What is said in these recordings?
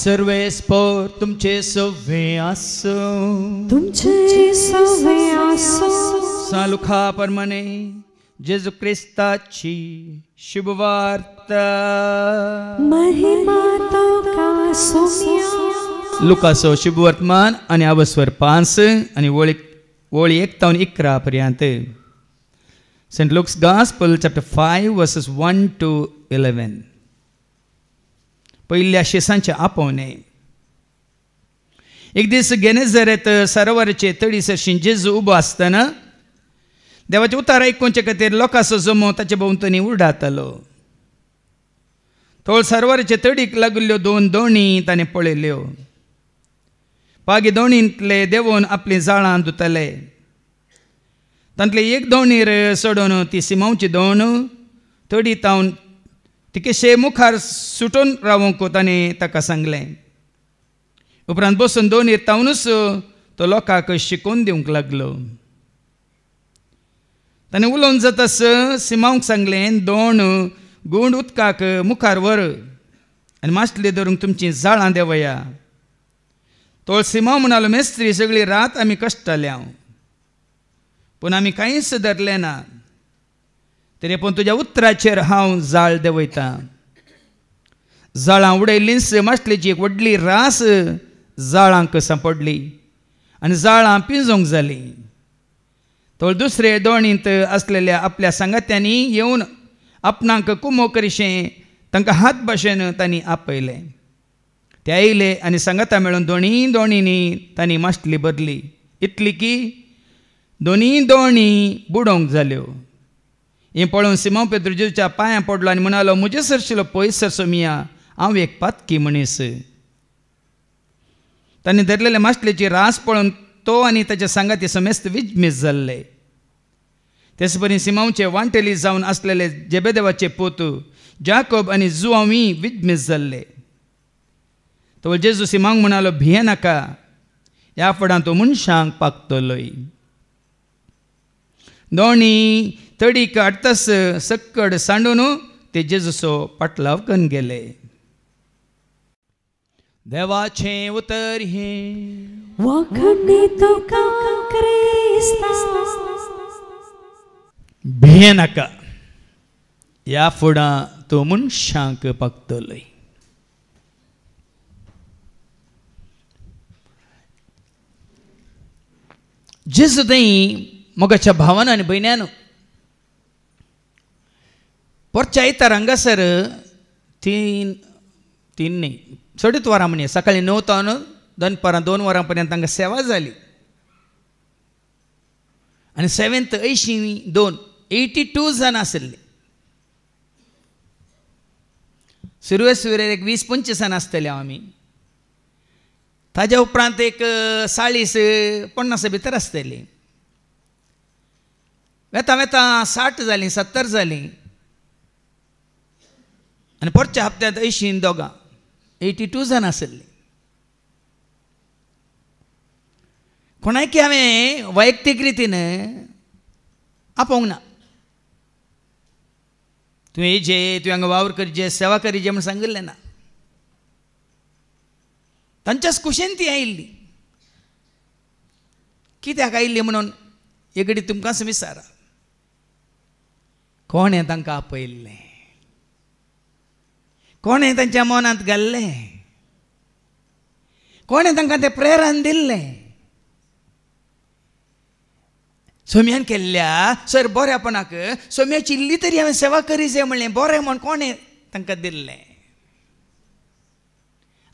सर्वेस्पर तुमचे सवे आसो, तुमचे सवे आसो. सालुखा परमने जेजू क्रिस्ताची शुभवार्ता. महिमा तुका सोम्या. लुकाचो शुभवर्तमान आणि अवस्वर 5 आणि वळी 1 तावन 11 पर्यंत. Saint Luke's gospel chapter 5 verses 1 to 11. पहिल्या शेसांचे आपोवणे. एक दीस गेनेझारेत सरोवराचे तळीसर जेजू उबो आसतना देवाचे उतार आयकुचे खातीर लोकांचो जमो ताचे भोंवतणी उडातालो. थोड सरोवराचे तडीक लागल्ल्यो 2 दोणी ताणें पळयल्यो. पागी दोणींतले देंवोवन आपली जाळां धुताले. तांतले एक दोणीर सोडून ती सिमांवची दोण तडी तावन ती कशे मुखार सुटून रावंक ताणें ताका सांगलें. उपरांत बसून दोणीर तावनूच तो लोकांक शिकोवन दिवंक लागलो. ताणें उलोवन जातास सिमांवक सांगलें, दोण गुंड उदकाक मुखार व्हर आनी माशली धरूंक तुमची जाळां देंवया. तो सिमांव म्हणालो, मेस्त्री सगळी रात आमी कश्टाल्या पूण आमी कांयच धरलें ना. तरी पूण तुज्या उतराचेर हांव जाळ देंवयता. जाळां उडयलींच माशलेची एक व्हडली रास जाळांक सांपडली आनी जाळां पिंजोंक जालीं. तो दुसरे दोणींत आसलेल्या आपल्या सांगात्यांनी येवन आपणाक कुमो करिशें तांकां हात भाशेन तांणी आपयलें. ते आयले आनी सांगाता मेळून दोणींनी तांणी माशली भरली, इतली की दोनी दोणी बुडोवंक जाल्यो. हें पळोवन सिमोन पेद्रू जेजूच्या पांयां पडलो आनी म्हणालो, म्हजे सरशिलो पयस सरसो मिया, हांव एक पातकी मनीस. तांणी धरलेले माशलेची रास पळोवन तो आनी ताच्या सांगाती समेस्त विजमीस जाल्ले. तेच परी सिमोनचे वांटेली जावन आसलेले जेबेदेवाचे पूत जाकोब आनी जुआंवूय विजमीस जाल्ले. तो जेजू सिमोनाक म्हणालो, भिये नाका, ह्या फुडां तूं मनशांक पागतलोय. दोणी तडीक हाडटास सक्कड सांडून ते जेजूचो पाटलाव करून गेले. देवाचे उतर हे वखणी तुका क्रिस्ता. भिये नाका, ह्या फुडां तूं मनशांक पागतलोय. जेजू थंय मोगाच्या भावान आनी भयण्यान परच्या आयतार हांगासर तीन न्ही 3 वरां म्हणे सकाळीं 9 तावन दनपारां 2 वरां पर्यंत तांकां सेवा जाली. आनी 7th 82 जाणां आसलीं. सुरवेर एक 20-25 जाणां आसतले आमी. ताज्या उपरांत एक 40-50 भितर आसतलीं. वेता वेता 60 जालीं, 70 जालीं आनी परच्या हप्त्यांत 82 जाणां आसलीं. कोणायकी हांवें वैयक्तीक रितीन आपोवंक ना. तूं येजे, तूं हांगा वावर करचे, सेवा करीचे म्हूण सांगिल्लें ना. तांच्याच कुशेन ती आयिल्ली. कित्याक आयिल्ली म्हणून एक घडी तुमकांच विचारा, कोणें तांकां आपयल्लें, कोणें तांच्या मनांत घाल्लें, कोणें तांकां तें प्रेरण दिल्लें. सोम्यान केल्ल्या सर बऱ्यापणाक सोम्याची इल्ली तरी हांवें सेवा करी जाय म्हणलें बरें म्हण कोणें तांकां दिल्लें.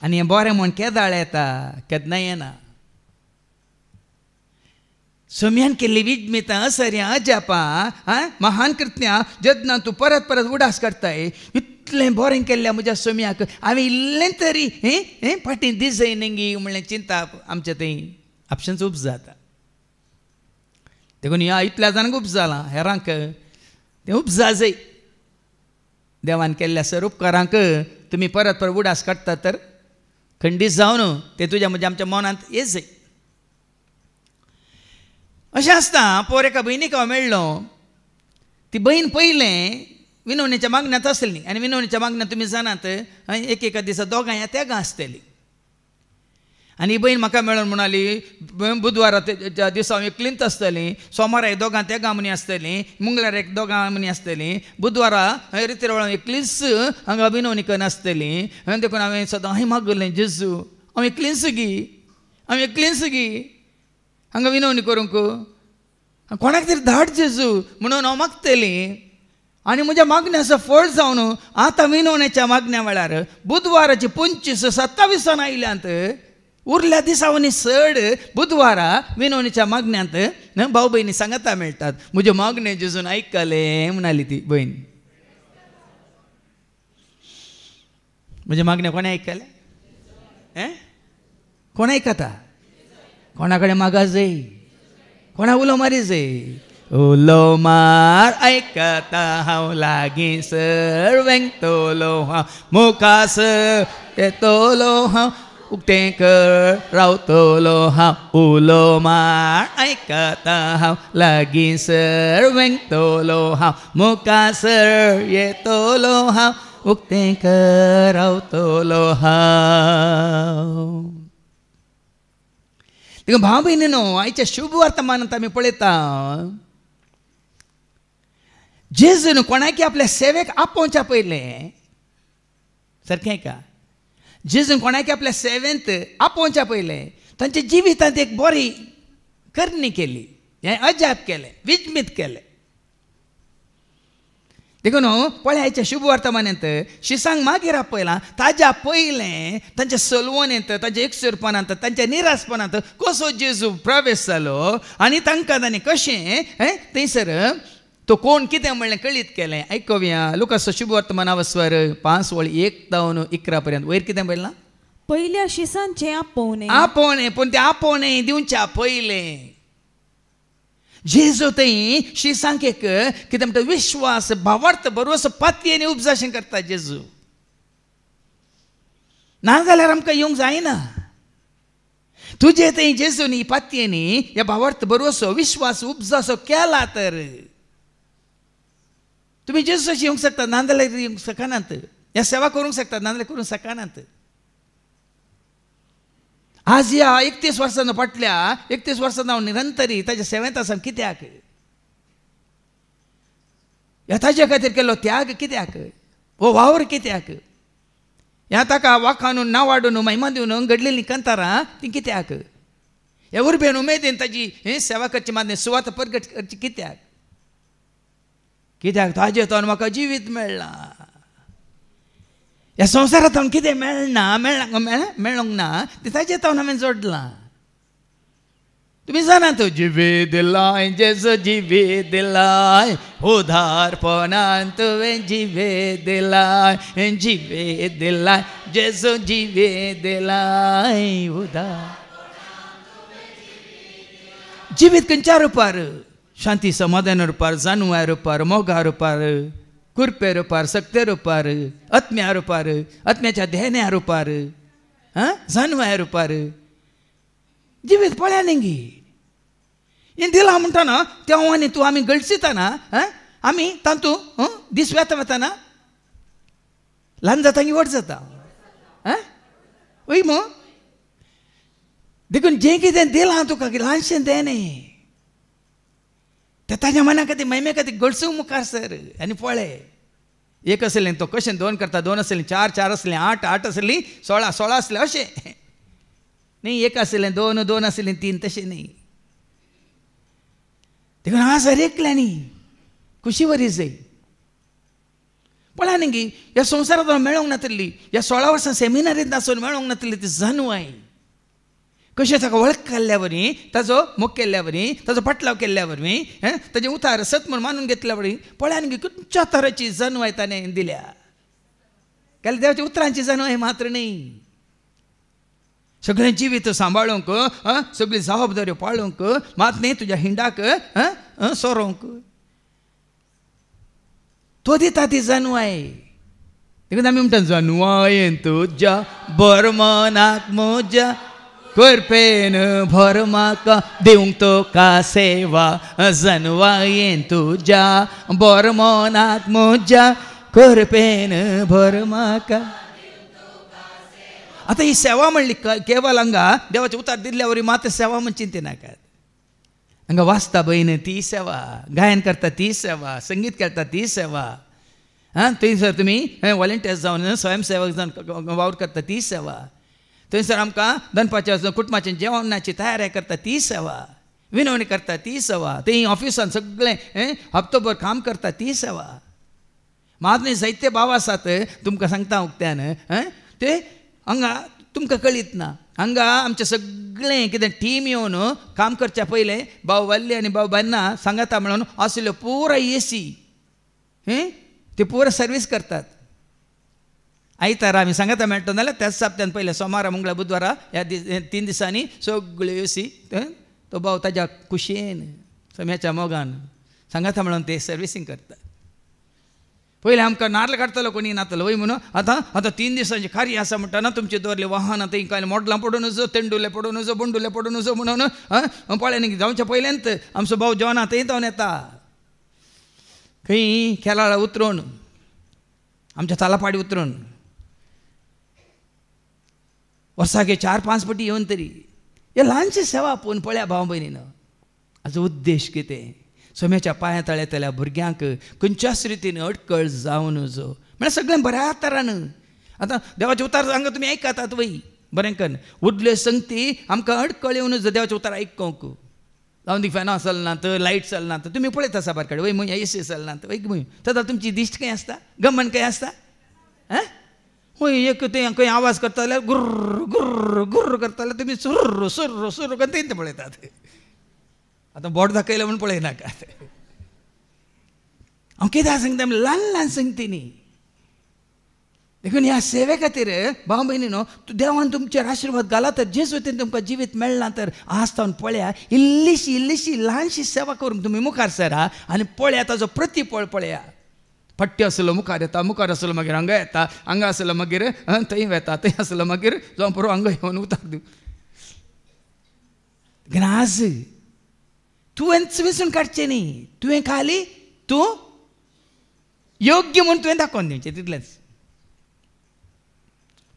आनी हें बरें म्हण केदाळ येता, केन्ना येना. सोम्यान केल्ली विजमितां, सर्यां, जापां, महान कृत्यां जतनां तूं परत परत उडास काडताय. इतलें बरें केल्ल्या म्हज्या सोम्याक हांवें इल्लें तरी फाटीं दीस जाय नेंगी म्हणलें चिंता आमच्या थंय आपशेंच उप जाता. देखून ह्या इतल्या जाणांक उप जालां, हेरांक तें उप जाय. देवान केल्ल्या सर उपकारांक तुमी परत परत उडास काडटा तर खंडीत जावन ते तुज्या म्हणजे आमच्या मनांत येत जाय. अशें आसता. पोर एका भयणीक हांव मेळ्ळो. ती भयण पयलें विनवणेच्या मागण्यांत आसली आनी विनवणेच्या मागण्यांत तुमी जाणात एक एका दिसा दोगां या तेगां आसतलीं. आनी ही बहीण म्हाका मेळून म्हणाली बुधवाराच्या दिसा हांव एकलींच आसतलीं, सोमारा एक दोगां तेगां मनी आसतलीं, मंगळार एक दोगां मनी आसतलीं, बुधवारा रितीरवळ एकलींच हांगा अभिनवनी करून आसतलीं. देखून हांवें सदां हांवें मागलें जेजू हांव एकलींच गी हांगा विनवणी करूंक, कोणाक तरी धाड जेजू म्हणून हांव मागतलीं. आनी म्हज्या मागण्याचो फळ जावन आतां विनवणेच्या मागण्या वेळार बुधवाराची 25-27 आयल्यांत उरल्या दिसांनी चड बुधवारा विनवणेच्या मागण्यांत भाऊ भयणी सांगता मेळटात. म्हजे मागणे जेजून आयकले म्हणाली ती बहीण. म्हजे मागणे कोणे आयकले? कोण आयकता? कोणा कडेन मागा जाय? कोणा उलो मारी जाय? उलो मार आयकता हांव लागीं सर्वेंक तोलो हांव मुखास येतोलो हांव उक्तें कर रावतलो हांव. उलो मार आयकता हांव लागीं सर्वेंक तोलो हांव मुखासर येतोलो हांव उक्तें कर रावतलो हांव. देखून भाव भयणीनो, आयच्या शुभ वर्तमानांत आमी पळयता जेजून कोणाकी आपल्या सेवेक आपोवच्या पयलें सारकें का? जेजून कोणाकी आपल्या सेवेंत आपोवच्या पयलें तांच्या जिवितांत एक बरी करणी केली, हें अजाप केलें, विस्मीत केलें. देखून पळय शुभ वर्तमानांत शिसांक मागीर आपयलां ताज्या पयलें तांच्या सलवणेंत, तांच्या एकसुरपणांत, तांच्या निरासपणांत कसो जेजू प्रवेश जालो आनी तांकां ताणें कशें थंयसर तो कोण कितें म्हणलें कळीत केलें. आयकुया लुकास शुभ वर्तमान स्वर 5:1-11 पर्यंत. वयर कितें बरयलां? पहिल्या शिसांचे आपोवणे. पूण ते आपोवणे दिवच्या पयलें जेजू थंय शिसांक एक कितें म्हणटा विश्वास, भावार्थ, बरोवस पातयेनी उपजाशें करता जेजू. नाजाल्यार आमकां येवंक जायना. तुजे थंय जेजूनी पातयेनी ह्या भावार्थ, बरोवसो, विश्वास उपजासो केला तर तुमी जेजूशी येवंक शकतात, नाजाल्यार येवंक शकनात. ह्या सेवा करूंक शकतात, नाजाल्यार करूंक शकनात. आज ह्या 31 वर्सां फाटल्या 31 वर्सां हांव निरंतरी ताच्या सेवेंत आसा. कित्याक? ह्या ताजे खातीर केल्लो त्याग कित्याक? हो वावर कित्याक? ह्या ताका वाखाणून ना वाडून महिमा दिवन घडलेलीं कंतारां ती कित्याक? ह्या उर्बेन उमेदीन ताजी सेवा करची, मागणी सुवात परगट करची कित्याक? कित्याक ताजे हातून म्हाका जिवीत मेळ्ळां. ह्या संवसारांत हांव कितें मेळोंक ना तें ताजे हातून हांवें जोडलां. तुमी जाणात जिवीत दिलाय जेजू जिवीत दिलाय, उदारपणान तुवें जिवीत दिलाय, जिवीत दिलाय जेजू जिवीत दिलाय, उदार जिवीत खंयच्या रुपार? शांती समाधान रुपार, जाणवाय रुपार, मोगा रुपार, कुरपे रुपार, सक्ते रुपार, आत्म्या रुपार, आत्म्याच्या ध्येन्या रुपार, जाणवाय रुपार. जिवीत पळया न्ही हें दिलां म्हणटाना तेव्हा तूं आमी गळसिताना आमी तातूंत दीस वेतना ल्हान जाता की व्हड जाता? वय मो देखून जें कितें दिलां तुका ल्हानशें देणें तें ताज्या मना खातीर महिमे खातीर गळसूंक मुखार सर. आनी पळय, एक आसलें तो कशें 2 करता, 2 आसलें 4, 4 आसलें 8, 8 आसलीं 16, 16 आसलें अशें न्ही. एक आसलें 2, 2 आसलें 3 तशें न्ही. देखून हांगासर एकल्या न्ही खुशी वरी जाय. पळय न्ही ह्या संवसारांत मेळोंक नातली, ह्या 16 वर्सां सेमिनारींत आसून मेळोंक नातली ती जाणवाय. कशें ताका वळख केल्ल्या वरी, ताजो मोग केल्ल्या वरी, ताजो पाटलाव केल्ल्या वरी, ताजें उतार सत म्हूण मानून घेतल्या वरी पळय न्ही खंयच्या तराची जाणवाय ताणें दिल्या. केल्या देवाच्या उतरांची जाणवाय मात्र न्ही. सगळें जिवीत सांबाळूंक, सगळी जबाबदाऱ्यो पाळूंक, मात न्ही तुज्या हिंडाक सोरोंक तो दिता ती जाणवाय. देखून आमी म्हणटा जाणवायेन तुज्या बरमनाक म्हज्या करपेन भर म्हाका दिवंक तुका सेवा. जाणवायेन तुज्या बरमनाक म्हज्या करपेन भर म्हाका. आता ही सेवा म्हणली केवळ हांगा देवाचे उतार दिल्ल्यावर मात्र सेवा म्हण चिंते नाकात. हांगा वाचता बहीण ती सेवा, गायन करता ती सेवा, संगीत करता ती सेवा, थंयसर तुमी वॉलंटियर्स जावन स्वयंसेवक जावन वावर करता ती सेवा, थंयसर आमकां दनपारच्या कुटुंबाचें जेवणाची तयारी करता ती सेवा, विनवणी करता ती सेवा, थंय ऑफिसान सगळें हप्तोभर काम करता ती सेवा. माझे जायते भाव आसात तुमकां सांगता उक्त्यान ते हांगा तुमकां कळीत ना. हांगा आमचें सगळें कितें टीम येवन काम करच्या पयलें भाव वाल्ली आनी भाव बान्ना सांगाता म्हणून आशिल्ल्यो पुराय एसी ते पुराय सर्वीस करतात. आयतारा आमी सांगाता मेळटा नाल्यार त्याच सप्त्यान पयलें सोमारा मंगळार बुधवारा ह्या 3 दिसांनी सगळ्यो एसी तो भाव ताज्या कुशेन सम्याच्या मोगान सांगाता म्हणून ते सर्विसींग करतात. पयलीं आमकां नाल्ल काडटलो कोणी नातलो वय म्हणून आतां 3 दिसांचें कार्य आसा म्हणटाना तुमचे दवरले वाहन आतां काय मॉडलां पडून वचो, तेंडुले पडून वचो, बंडुले पडून वचो म्हणून पळय न्ही जावच्या पयल्यांत आमचो भाव जेवणा थंय जावन येता. खंय खेळाळा उतरून आमच्या तालापाडी उतरून वर्सागे 4-5 पटी येवन तरी हे ल्हानशी सेवा पळोवन पळया भाव भयणीनो. हाजो उद्देश कितें? सोम्याच्या पांया तळ्या भुरग्यांक खंयच्याच रितीन अडकळ जावं नजो म्हळ्यार सगळें बऱ्या तरान. आतां देवाचे उतार हांगा तुमी आयकातात वय बरें कन्न उरल्यो संगती आमकां अडकळ येवन नजो देवाचे उतार आयकूंक. जावन दी फॅनां चलनात, लायट चलनात, तुमी पळयता साबार कडेन वय म्हूण एसी चलनात वय म्हूण तदा तुमची दिश्ट खंय आसता, गमन खंय आसता. एक तें खंय आवाज करता जाल्यार गुर्र गुर्र गुर्र करता जाल्यार तुमी सुर्र सुर्र सुर्र करून तें पळयतात. आतां बोट दाखयलें म्हूण पळयनाकात. हांव कित्याक सांगता ल्हान ल्हान संगतीनी देखून ह्या सेवे खातीर भाव भयणीनो देवान तुमचेर आशिर्वाद घाला तर जे सुद्दां तुमकां जिवीत मेळना तर आसतावन पळया इल्लीशी ल्हानशी सेवा करूंक तुमी मुखार सरा आनी पळया ताजो प्रतिफळ पळया. पट्टी आसलो मुखार येता, मुखार आसलो मागीर हांगा येता, हांगा आसलो मागीर थंय वेता, थंय आसलो मागीर जावं पुरो हांगा येवन उतार दिवं. आज तुवेंच वेंचून काडचें न्ही, तुवें खाली तूं योग्य म्हूण तुवें दाखोवन दिवचें तितलेंच.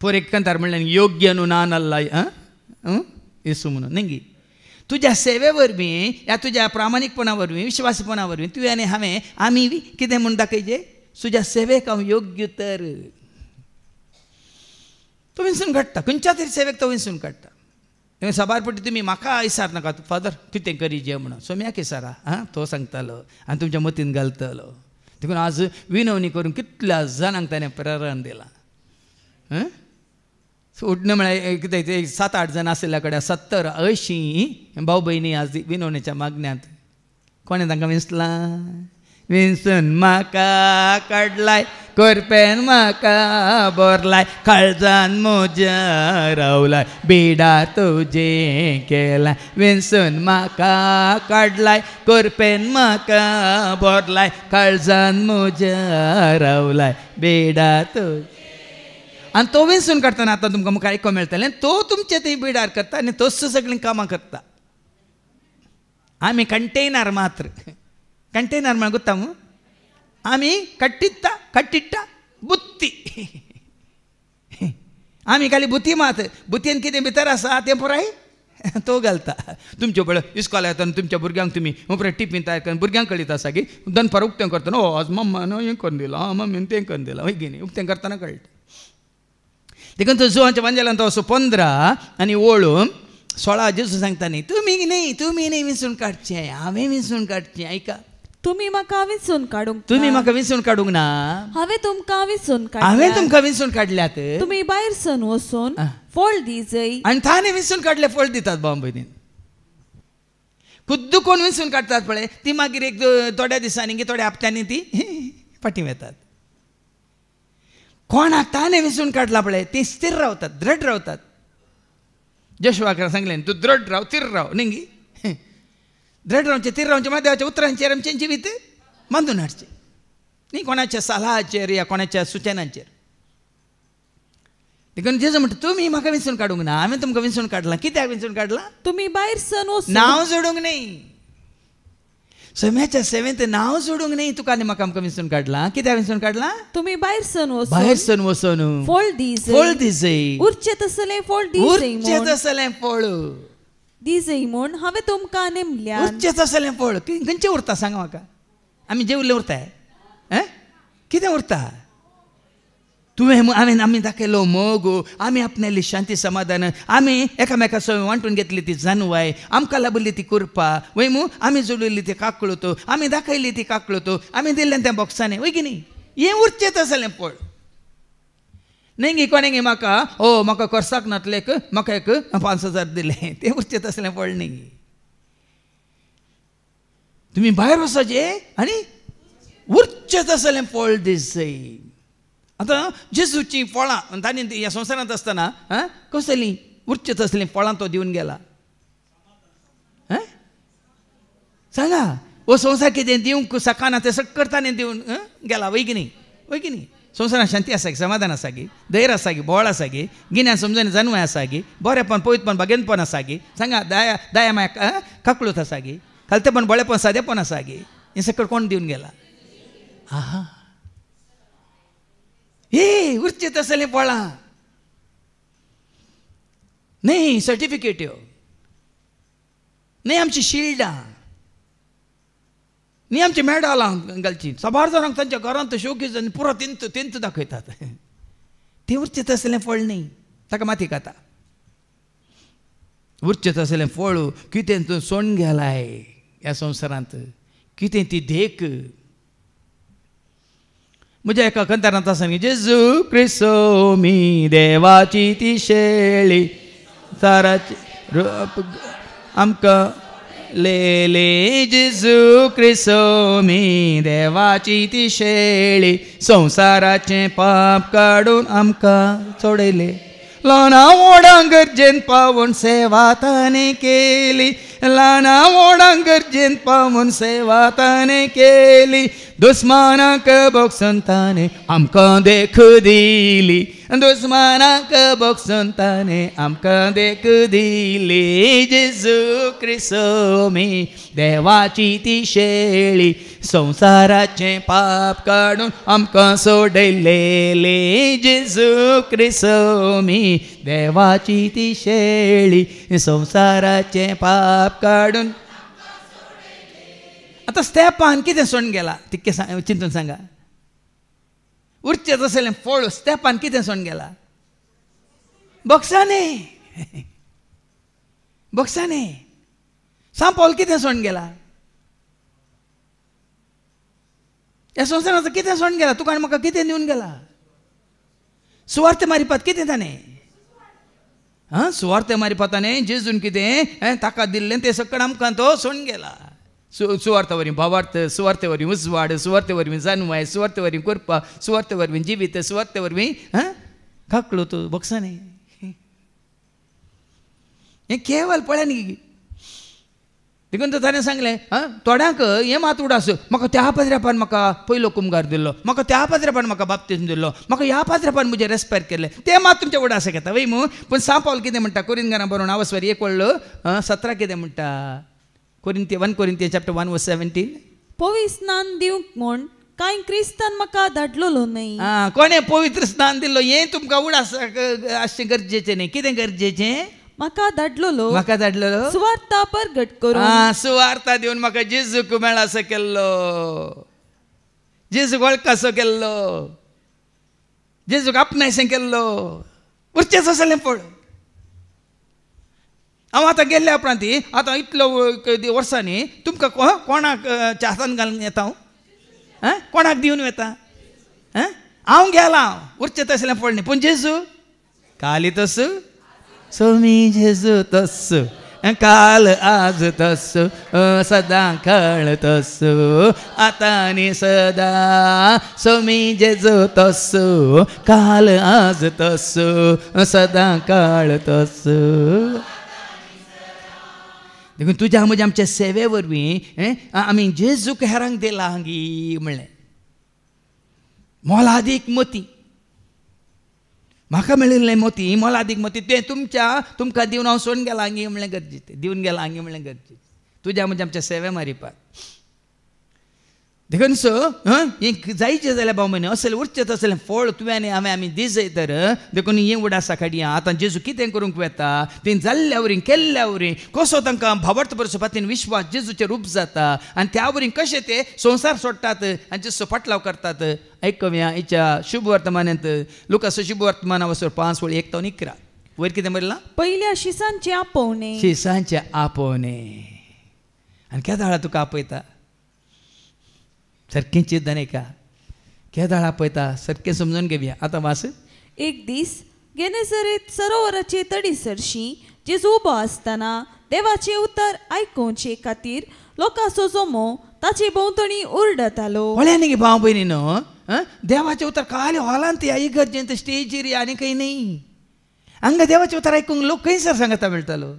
पोर एक कंतार म्हणलें योग्य न्हू ना नाल्ला येसू म्हणून न्ही. तुज्या सेवे वरवीं या तुज्या प्रामाणीकपणा वरवीं विश्वासपणा वरवीं तुवें आनी हांवें आमी कितें म्हूण दाखयचें तुज्या सेवेक हांव योग्य तर तो विंचून काडटा. खंयच्या तरी सेवेक तो विंचून काडटा. सबारपटी तुमी म्हाका विचार नाका फादर कितें करी जे म्हणून सोम्याक विचारा तो सांगतालो आनी तुमच्या मतीन घालतलो. देखून आज विनवणी करून कितल्या जाणांक ताणें प्रेरण दिलां. उडणें म्हळ्यार कितें ते 7-8 जाण आशिल्ल्या कडेन 70-80 भाव भयणी आज विनवणेच्या मागण्यांत कोणें तांकां विंचलां. विंचून म्हाका काडलाय, करपेन म्हाका भरलाय, काळजान म्हज्या रावलाय, बिडा तुजें केलाय. विंचून म्हाका काडलाय, करपेन म्हाका भरलाय, काळजान म्हज्या रावलाय, बिडा तुजें. आनी तो विंचून काडटना आतां तुमकां मुखार आयको मेळटलें तो तुमचे थंय बिडार करता आनी तोच सगळीं कामां करता. आमी कंटेनर मात्र कंटेनर म्हळ्यार गुत्ता आमी कट्टिट्टा बुत्ती आमी खाली बुती मात बुतयेन कितें भितर आसा तें पुराय तो घालता. तुमचे पळय इस्कॉला येता तुमच्या भुरग्यांक तुमी उपरांत टिफीन तयार करून भुरग्यांक कळयता आसा की दनपार उक्तें करतना आज मम्मान हें करून दिलां, मम्मीन तें करून दिलां वय गे न्ही उक्तें करतना कळटा. देखून तो जुवांच्या वांजेलान तो असो 15 आनी ओळून 16 जेजू सांगता न्ही तुमी न्ही विंचून काडचें, हांवें विंचून काडचें. आयका तुमी म्हाका विंचून काडूंक तुमी म्हाका विंचून काडूंक ना, हांवें तुमकां विंचून हांवें तुमकां विंचून काडल्यात. तुमी भायर सण वचून फळ दिजय आनी ताणें विंचून काडले फळ दितात भाव भयणीन. खुद्द कोण विंचून काडटात पळय ती मागीर एक थोड्या दिसांनी थोड्या हप्त्यांनी ती फाटीं येतात. कोणाक ताणें विंचून काडला पळय ती स्थिर रावतात, दृढ रावतात. जोशुआक सांगलें तूं दृढ राव, थीर राव न्ही. दृढ रावचें, थीर रावचें म्हळ्यार देवाच्या उतरांचेर आमचें जिवीत बांदून हाडचें न्ही, कोणाच्या सल्हाचेर या कोणाच्या सुचनांचेर. देखून जेजू म्हणटा तुमी म्हाका विंचून काडूंक ना, हांवें तुमकां विंचून काडलां. कित्याक विंचून काडलां? तुमी भायर सण वचून नांव जोडूंक न्ही. सम्याच्या सेवेंत नाव सोडूंक न्ही तुका आनी म्हाका आमकां विंचून काडला. कित्याक विंचून काडला? तुम्ही बाहेर सण भायर सण वचून फळ दीस फळ दिसय उरचे तसले फळ दीस उरचें तसलें फळ दिसय म्हूण हांवें तुमकां नेमल्या. उरचें तसलें फळ खंयचें उरता सांगा म्हाका. आमी जेवले उरताय कितें उरता? तुवें आमी दाखयलो मोग, आमी आपणाली शांती समाधान, आमी एकामेका सवय वांटून घेतली ती जानवाय, आमकां लाभली ती कुरपा वय मू, आमी जोडलेली ती काकळूत, आमी दाखयली ती काकळूत, आमी दिल्लें त्या बॉक्सांनी वय की न्ही. हें उरचें तसलें फळ न्ही. कोणेंगी म्हाका कोर्साक नातलेक म्हाका एक 5,000 दिले, तें उरचें तसलें फळ न्ही. तुमी भायर वचचे आनी उरचें तसलें फळ दिसय. आतां जेजूची फळां तांणी ह्या संवसारांत आसतना कसलीं उरचें तसलीं फळां तो दिवन गेला सांगा. हो संवसार कितें दिवंक सकाना तें सगळें ताणें दिवन गेला वय की न्ही. संवसारांत शांती आसा गी, समाधान आसा गी, धैर्य आसा गी, बोळ आसा गी, गिन्यान समजून जानवाय आसा गी, बरेंपण पवित्रपण बागेनपण आसा गी, सांगा दया माया काकळूत आसा गी, खालतेपण बळेपण सादेपण आसा गी. हें सगळें कोण दिवन गेला? आहा हे उरचें तसलें फळां न्ही, सर्टिफिकेट्यो न्ही, आमची शिल्डां न्ही, आमची मेडलां घालची. साबार जाणांक तांच्या घरांत शोकेस आनी पुरो तेंत दाखयतात. तें उरचें तसलें फळ न्ही, ताका माती खाता. उरचें तसलें फळ कितें तूं सोडून गेलाय ह्या संवसारांत, कितें ती देख. म्हज्या एका कंतारांत आसा न्ही, जेजू क्रिस्तो मी देवाची ती शेळी साराची आमकां लेले. जेजू क्रिस्तो मी देवाची ती शेळी संवसाराचें पाप काडून आमकां सोडयले. ल्हाना व्हडांक गरजेन पावून सेवा ताणें केली, ल्हाना व्हडांक गरजेन पावून सेवा ताणें केली. दुस्मानाक बोगसून ताणें आमकां देख दिली, दुस्मानाक बोगसून ताणें आमकां देख दिली. जेजू क्रिस्तो मी देवाची ती शेळी संवसाराचें पाप काडून आमकां सोडयलेले. जेजू क्रिस्तो मी देवाची ती शेळी संवसाराचें पाप काडून. आतां स्तेपान कितें सोडून गेला तितकें चिंतून सांगा. उरचें तसलें फळ स्तेपान कितें सोडून गेला? बॉक्सांनी बॉक्सांनी. सांत पौल कितें सोडून गेला? ह्या संवसारांत कितें सोडून गेला? तुका आनी म्हाका कितें दिवन गेला? सुवार्ते मारिपात कितें ताणें सुवार्ते मारिपाताणें जेजून कितें ताका दिल्लें तें सगळें आमकां तो सोडून गेला. सुवार्ते वरवीं भावार्थ, सुवार्ते वरवीं उजवाड, सुवार्ते वरवीं जानवाय, सुवार्ते वरवीं करपा, सुवार्ते वरवीं जिवीत, सुवार्ते वरवीं काकळो तो बॉक्सांनी. हें केवल पळय न्ही. देखून ताणें सांगलें थोड्यांक हें मात उडास, म्हाका त्या पाद्रेपान म्हाका पयलो कुमगार दिल्लो, म्हाका त्या पाद्रेपान म्हाका बाप्तिस्म दिल्लो, म्हाका ह्या पाद्रेपान म्हजें रेस्पेर केलें, तें मात तुमच्या उडास घेता वय मू. पूण सांत पौल कितें म्हणटा कोरिंथांकारांक बरोवन आवस्वारी 1:17 कितें म्हणटा? 1 Corinthians chapter 1:17. पवित्र स्नान दिवंक म्हूण कांय क्रिस्तान म्हाका धाडलोलो न्ही. कोणें पवित्र स्नान दिल्लो हें तुमकां उडास आसचें गरजेचें न्ही. कितें गरजेचें? म्हाका धाडलोलो सुवार्ता परगट करून. सुवार्ता दिवन म्हाका जेजूक मेळासो केल्लो, जेजूक वळखासो केल्लो, जेजूक आपणायशें केल्लो. उरचेंच असलें फळ. हांव आतां गेल्ल्या उपरांत आतां इतलो वर्सांनी तुमकां कोणाक हातान घालून येता हांव? कोणाक दिवन येता? हांव गेलां उरचें तसलें फळ न्ही. पूण जेजू काली तस सोमी जेजू तस काल आज तस सदां काळ तस आता आनी सदां. सोमी जेजू तस काल आज तस सदां काळ तस. देखून तुज्या म्हज्या आमच्या सेवे वरवीं आमी जेजूक हेरांक दिला हांगी म्हणलें. मोलादीक मोती म्हाका मेळिल्लें मोती, मोलादीक मोती तें तुमकां दिवन हांव सोडून गेलां हांगी म्हणलें गरजेचें, दिवन गेलां हांगी म्हणलें गरजेचें. तुज्या म्हज्या आमच्या सेवे मारिपाक देखून सो हें जायचें जाल्यार भाव म्हणे असले उरचें असलें फळ तुवें हांवें आमी दिसय तर देखून हें उडासा काडया आतां जेजू कितें करूंक वेता तें जाल्ल्या वरी केल्ल्या वरी कसो तांकां भावार्थ बरोवपातीन विश्वास जेजूचेर रूप जाता आनी त्या वरी कशें ते संवसार सोडटात आनी जेजू पाटलाव करतात. आयकव्या हेच्या शुभ वर्तमानांत लुकास शुभ वर्तमान वचोन 5:1-11 वयर कितें बरयलां? पहिल्या शिसांचे आपोवणे. शिसांचे आपोवणे. आनी केदाळा तुका आपयता सारकें चिंतन एका केदाळ आपयता सारकें समजून घेवया. आतां वास. एक दीस गेनेसरेत सरोवराचे तडीसरशी जेजू उबो आसतना देवाचे उतर आयकोवचे खातीर लोकांचो जमो ताचे भोंवतणी उरडतालो. पळया न्ही भाव भयणीनो, देवाचे उतर खाली हॉलांत या इगर्जेंत स्टेजीर या आनी खंय न्ही. हांगा देवाचे उतर आयकूंक लोक खंयसर सांगता मेळटालो.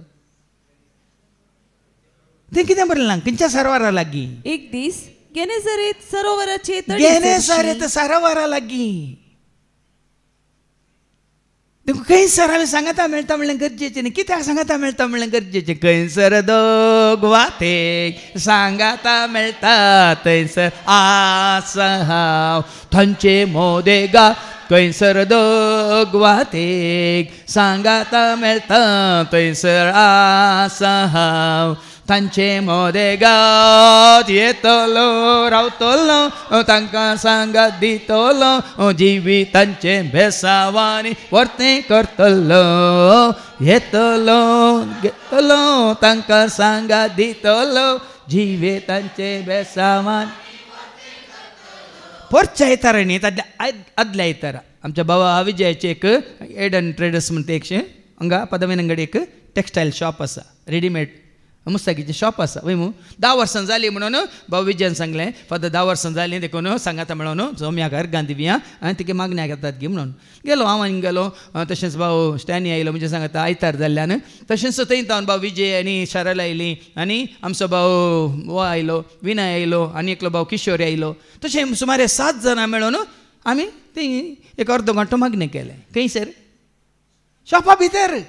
तें कितें बरयलां खंयच्या सरवारा लागीं? एक दीस गेनेसरेत सरोवराचे गेनेसरेत सरोवरा लागीं देखो खंयसर आमी सांगता मेळटा म्हणलें गरजेचें न्ही. कित्याक सांगता मेळटा म्हणलें गरजेचें? खंयसर दोग वातेक सांगता मेळटा थंयसर आसा हांव थंचे मोदेगा. खंयसर दोग वातेक सांगता मेळटा थंयसर आसा हांव तांचे मोदेगांत येतलो रावतलो तांकां सांगात दितलो जिवितांचे भेसावांनी वर्तें करतलो. येतलो घेतलो तांकां सांगात दितलो जिवितांचे भेसावांनी. परच्या येतारा न्ही आदल्या येतारा आमच्या भावा विजयाचे एक एडन ट्रेडर्स म्हणटा एकशें हांगा पदवीनंगडी एक टॅक्सटायल शॉप आसा, रेडीमेड मुस्ताकीचें शॉप आसा. वय मू 10 वर्सां जालीं म्हणून भाऊ विजयान सांगलें फादर 10 वर्सां जालीं देखून सांगाता म्हणून जोम्याकार गांधीविया आनी तिका मागण्या घेतात गी म्हणून गेलो. हांव आनी गेलो. तशेंच भाऊ स्टॅनी आयलो म्हणजे सांगता आयतार जाल्ल्यान. तशेंच थंय जावन भाऊ विजय आनी शारला आयली आनी आमचो भाऊ वो आयलो, विनय आयलो आनी एकलो भाऊ किशोरी आयलो. तशें सुमारे 7 जाणां मेळून आमी थंय एक अर्दो घंटो मागणें केलें. खंयसर? शॉपा भितर.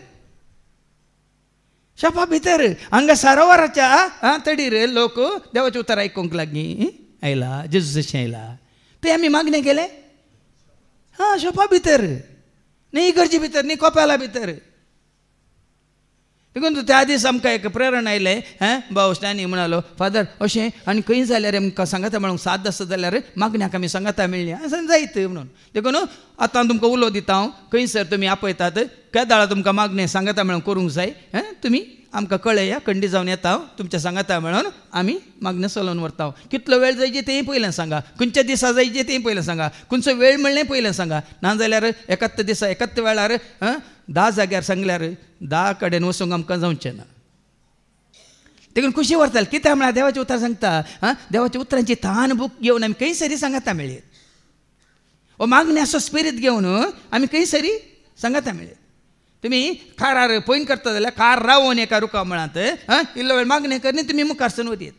शॉपा भितर हांगा सरोवराच्या तडीर लोक देवाचें उतर आयकूंक लागीं आयला. जेजू जशें आयला थंय आमी मागणें केलें. शॉपा भितर न्ही इगर्जे भितर न्ही कोपेला भितर. देखून त्या दीस आमकां एक प्रेरण आयलें. भाऊ स्टॅनी म्हणालो फादर अशें आनी खंय जाल्यार आमकां सांगता म्हणून 7 आसता जाल्यार मागण्याक आमी सांगता मेळ्ळी जायत म्हणून. देखून आतां तुमकां उलो दिता हांव खंयसर तुमी आपयतात केदाळा तुमकां मागणें सांगता म्हणून करूंक जाय. तुमी आमकां कळया खंडी जावन येता हांव तुमच्या सांगता म्हणून आमी मागणें चलोवन व्हरता. कितलो वेळ जायचे तेंय पयलें सांगा, खंयच्या दिसा जायचे तेंय पयलें सांगा, खंयचो वेळ म्हणलें पयलें सांगा. नाजाल्यार एकाच दिसा एकाच वेळार 10 जाग्यार सांगल्यार 10 कडेन वचूंक आमकां जावचें ना. देखून खुशी व्हरताले. कित्याक म्हळ्यार देवाचें उतर सांगता देवाच्या उतरांची थान बूक घेवन आमी खंयसरी सांगता मेळ्ळें. ओ मागण्याचो स्पिरीट घेवन आमी खंयसरी सांगता मेळ्ळें. तुमी कारार पयन करता जाल्यार कार रावोन एका रुका मळांत इल्लो वेळ मागणें कर न्ही तुमी मुखार सरून वयत.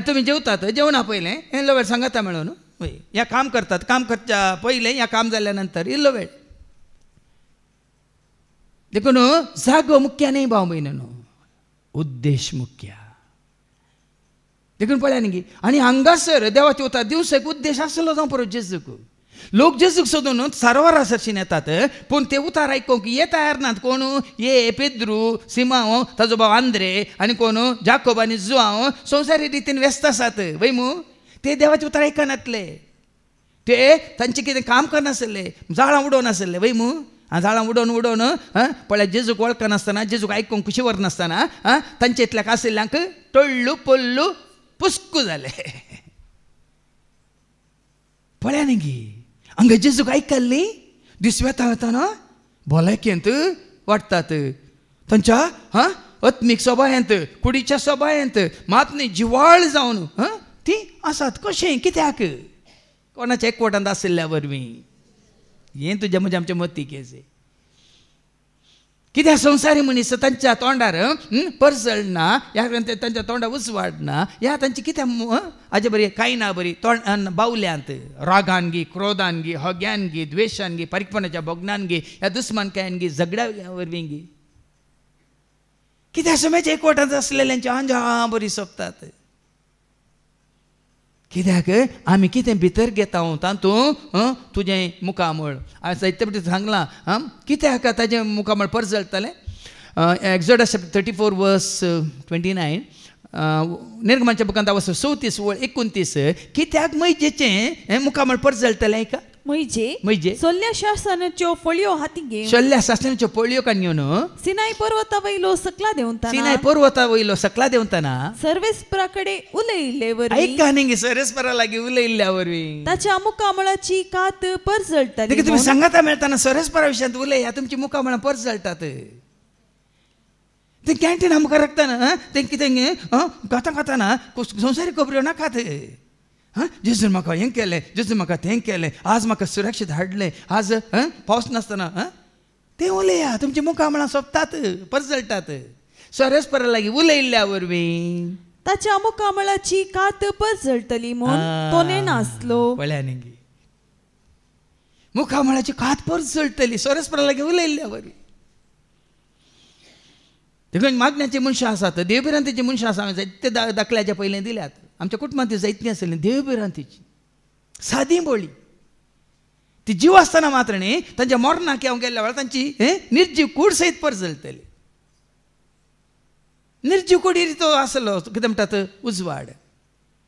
तुमी जेवतात जेवणा पयलें इल्लो वेळ सांगता मेळून वय हें काम करतात काम करच्या पयलें हें काम जाल्या नंतर इल्लो वेळ. देखून जागो मुख्य न्ही भाव भयणीनो, उद्देश मुख्य. देखून पळया न्ही आनी हांगासर देवाचे उतर दिवसाक उद्देश आसलो जावं पळय जेजूक. लोक जेजूक सोदून सरोवरा सरशीन येतात पूण ते उतार आयकूंक ये तयार नात. कोण? ये पेद्रू, सिमांव, ताजो भाव आंद्रे आनी कोण जाकोब आनी जुआंव संवसारी रितीन व्यस्त आसात. वय मू ते देवाचे उतर आयकनातले. ते तांचें कितें काम करनासले, जाळां उडोवनासले. वय मू झाडां उडोवन उडोवन पळय जेजूक वळखनासतना जेजूक आयकूंक कुशी व्हरनासतना तांचे इतल्याक आशिल्ल्यांक टोळ्ळू पोल्लू पुस्कू जाले. पळया न्ही गी हांगा जेजूक आयकल्ली दीस वेता वेताना भलायकेंत वाडटात. तांच्या आत्मीक सभायेंत कुडीच्या सभायेंत मात न्ही जिवाळ जावन ती आसात. कशें कित्याक? कोणाच्या एकवटांत आशिल्ल्या वरवीं. हें तुज्या म्हज्या आमच्या मतीकेचें. कित्याक संवसारी मनीस तांच्या तोंडार परसळ ना, ह्या तांच्या तोंडार उसवाड ना, ह्या तांची कित्याक हाजे बरी कांय ना बरी तोंड बावल्यांत रागान गी, क्रोधान गी, हग्यान गी, द्वेशान गी, पारीकपणाच्या बोगनान गी, ह्या दुस्मानकायन गी, झगड्या वरवीं गी. कित्याक समाज एकवटांत आसलेल्यांची आंजा बरी सोंपतात. कित्याक आमी कितें भितर घेता तातूंत तुजें मुखामळ जायते फावटी सांगलां कित्याक ताजें मुखामळ परत जळटलें एक्झोडस 34 वर्स 29 निर्गमाच्या बुकांत वचून 34 वळ 29 कित्याक मैजेचें मुखामळ परत जळटलें का म्हणजे सोल्ल्या शासनाच्यो फळयो हाती घेवन सोल्ल्या शासनाच्यो फळयो काडून सिनाय पर्वता वयलो सकला देवताना सिनाय पर्वता वयलो सकला देवताना सर्वेस्परा कडेन उलयिल्ले वरवीं ऐका न्ही सर्वेस्परा लागीं उलयिल्ल्या वरवीं ताच्या मुखामळाची कात परत जळटली देखीक तुमी सांगाता मेळटाना सर्वेस्परा विशयांत उलया तुमची मुखामळां परत जळटात ते कॅन्टीन आमकां राखतना तें कितें खाता खाताना संवसारीक खबऱ्यो नाकात जेजून म्हाका हें केलें जेजून म्हाका तें केलें आज म्हाका सुरक्षीत हाडलें आज पावस नासतना तें उलया तुमची मुखामळां सोंपतात परत जळटात सर्वेस्परा लागीं उलयिल्ल्या वरवीं ताच्या मुखामळाची कात परत जळटली म्हूण तो नेनासलो पळया न्ही मुखामळाची कात परत जळटली सर्वेस्परा लागीं उलयिल्ल्या वरवीं देखून मागण्याची मनशां आसात देवबिरांतीची मनशां आसा ते दाखल्याच्या पयलें दिल्यात आमच्या कुटुंबांत जायतीं आसलीं देवबिरांतीची सादी बोळी ती जीव आसतना मात्र न्ही तांच्या मरणाक हांव गेल्ल्या वेळार तांची निर्जीव कूड सयत परत जळटली निर्जीव कुडीर तो आसलो कितें म्हणटात उजवाड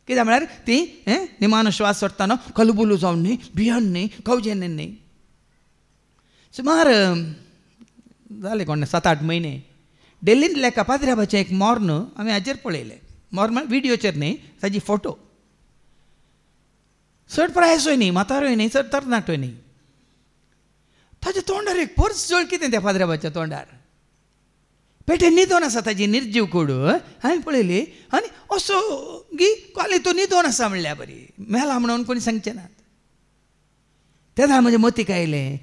कित्याक म्हळ्यार ती निमानो श्वास सोडटाना कलबुलू जावन न्ही भियन न्ही कवजेन न्ही सुमार जाले कोण 7-8 म्हयने दिल्लींतल्या कापाद्राबाचें एक मोर्न आमी हाचेर पळयलें मोर्न म्हळ्यार व्हिडियोचेर न्ही ताजी फोटो चड प्रायसूय न्ही म्हातारोय न्ही चड तरणाटोय न्ही ताच्या तोंडार एक परस जळ कितें त्या पाद्राबाच्या तोंडार पेटेन न्हिदोन आसा ताजी निर्जीव कूड हांवें पळयली आनी असो गी कॉले तो न्हिदोन आसा म्हणल्या बरी मेला म्हणून कोणी सांगचें नात तेन्ना म्हजें मतीक आयलें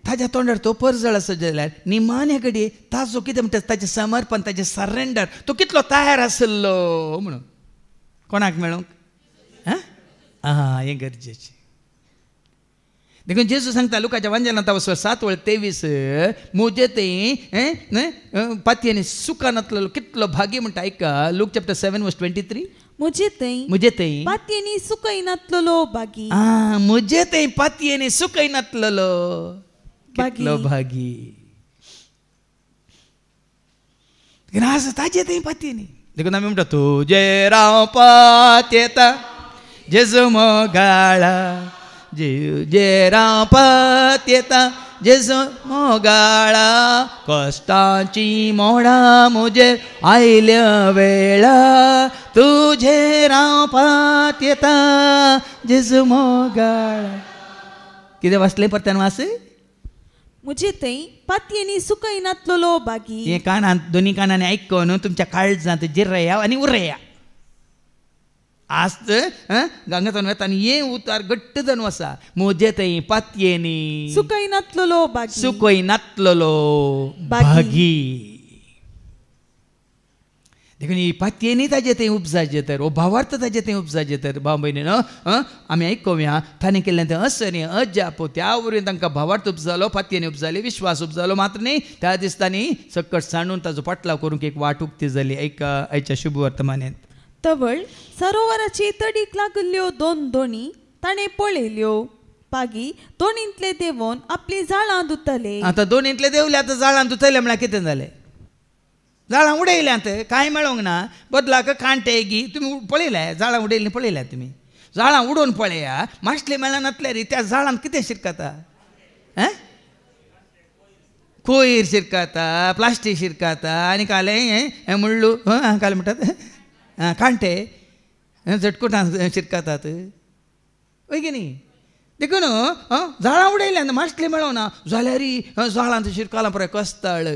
ताच्या तोंडार तो परजळ आसा जाल्यार निमाणे घडये ताजो कितें म्हणटा ताचें समर्पण ताचें सरेंडर तो कितलो तयार आसलो म्हणून कोणाक मेळूंक हें गरजेचें देखून जेजू सांगता लुकाच्या वांजेलांत 7:23 मुजे तें पातयेनी सुका नातलो कितलो भागी म्हणटा ऐका लूक चॅप्टर 7:23 मुजे तें पातयेनी सुकय नातलो भागी मुजे तें पातयेनी सुकय नातलो कितलो भागी आज ताजे तें पातयेनी देखून आमी म्हणटा तुजे राव पातयेता जेजू मोगाळा जे राव पातयेता जेजू मोगाळा कश्टाची मोडा मुजेर आयल्या वेळा तुझे राव पातयेता जेजू मोगाळा कितें वाचलें परत्यान वाच मुजे तें पातयेनी सुकय नातलो भागी हे कानांत दोनी कानांनी आयकून तुमच्या काळजांत जिरया आनी उरया आस्त गंगातून वता आनी हे उतार घट्ट जावन वचा मुजे तें पातयेनी सुकय नातलो भागी सुकय नातलो भागी देखून ही पातयेनी ताजें तें उपजाचें तर ओ भावार्थ ताजें तें उपजाचें तर भाव भयणीन आमी आयकोवया ताणें केल्लें तें असनी अजाप त्या वरवीं तांकां भावार्थ उपजालो पातयेनी उपजाली विश्वास उपजालो मात्र न्ही त्या दिसतांनी सकट सांडून ताजो पाटलाव करूंक एक वाट उक्ती जाली आयच्या शुभ वर्तमानेंत तवळ सरोवराची तडीक लागल्ल्यो 2 दोणी ताणें पळयल्यो पागी दोनींतले देंवोन आपली जाळां धुतले आतां दोनींतले देंवले आतां जाळां धुतले म्हळ्यार कितें जालें जाळां उडयल्यांत कांय मेळोंक ना बदलाक कांटे गी तुमी पळयल्या जाळां उडयल्लीं पळयल्या तुमी जाळां उडोवन पळया माश्ले मेळनातल्यार त्या जाळांत कितें शिरकता कोयर शिरकता प्लास्टीक शिरकता आनी काले हें मुळ्ळू काले म्हणटात कांटे झटकुटां शिरकतात वय की न्ही देखून जाळां उडयल्यांत माश्ले मेळोना जाल्यार जाळांत शिरकलां पळय कस्ताळ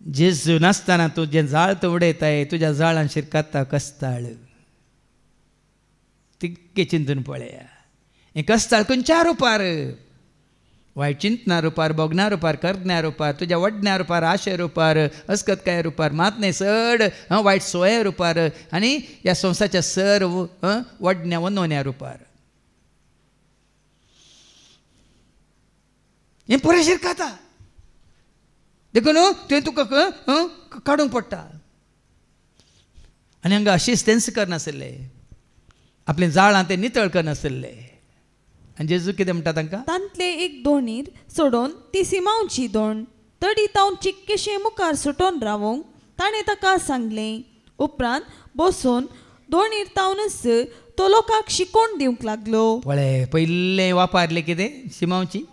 जेजू नासतना तूं जें जाळ तूं उडयताय तुज्या जाळान शिरकता कस्ताळ तितके चिंतून पळया हें कस्ताळ खंयच्या रुपार वायट चिंतना रुपार बोगना रुपार करज्ञा रुपार तुज्या वडण्या रुपार आशे रुपार अस्कतकाय रुपार मात न्ही चड वायट सोये रुपार आनी ह्या संवसाराच्या सर वडण्या वनवण्या रुपार हें पुरें शिरकता देखून तें तुका काडूंक पडटा आनी हांगा असिस्टन्स करनासले, आपले जाळां ते नितळ करनासले. आनी जेजू कितें म्हणटा तांकां? तांतले एक दोणीर सोडून ती सिमांवची दोण तडी तावन चिक्केशे मुखार सुटोन रावूंक ताणें ताका सांगलें. उपरांत बसून दोणीर तावनच तो लोकांक शिकोवन दिवंक लागलो. पळय, पयलें वापरलें कितें? सिमांवची.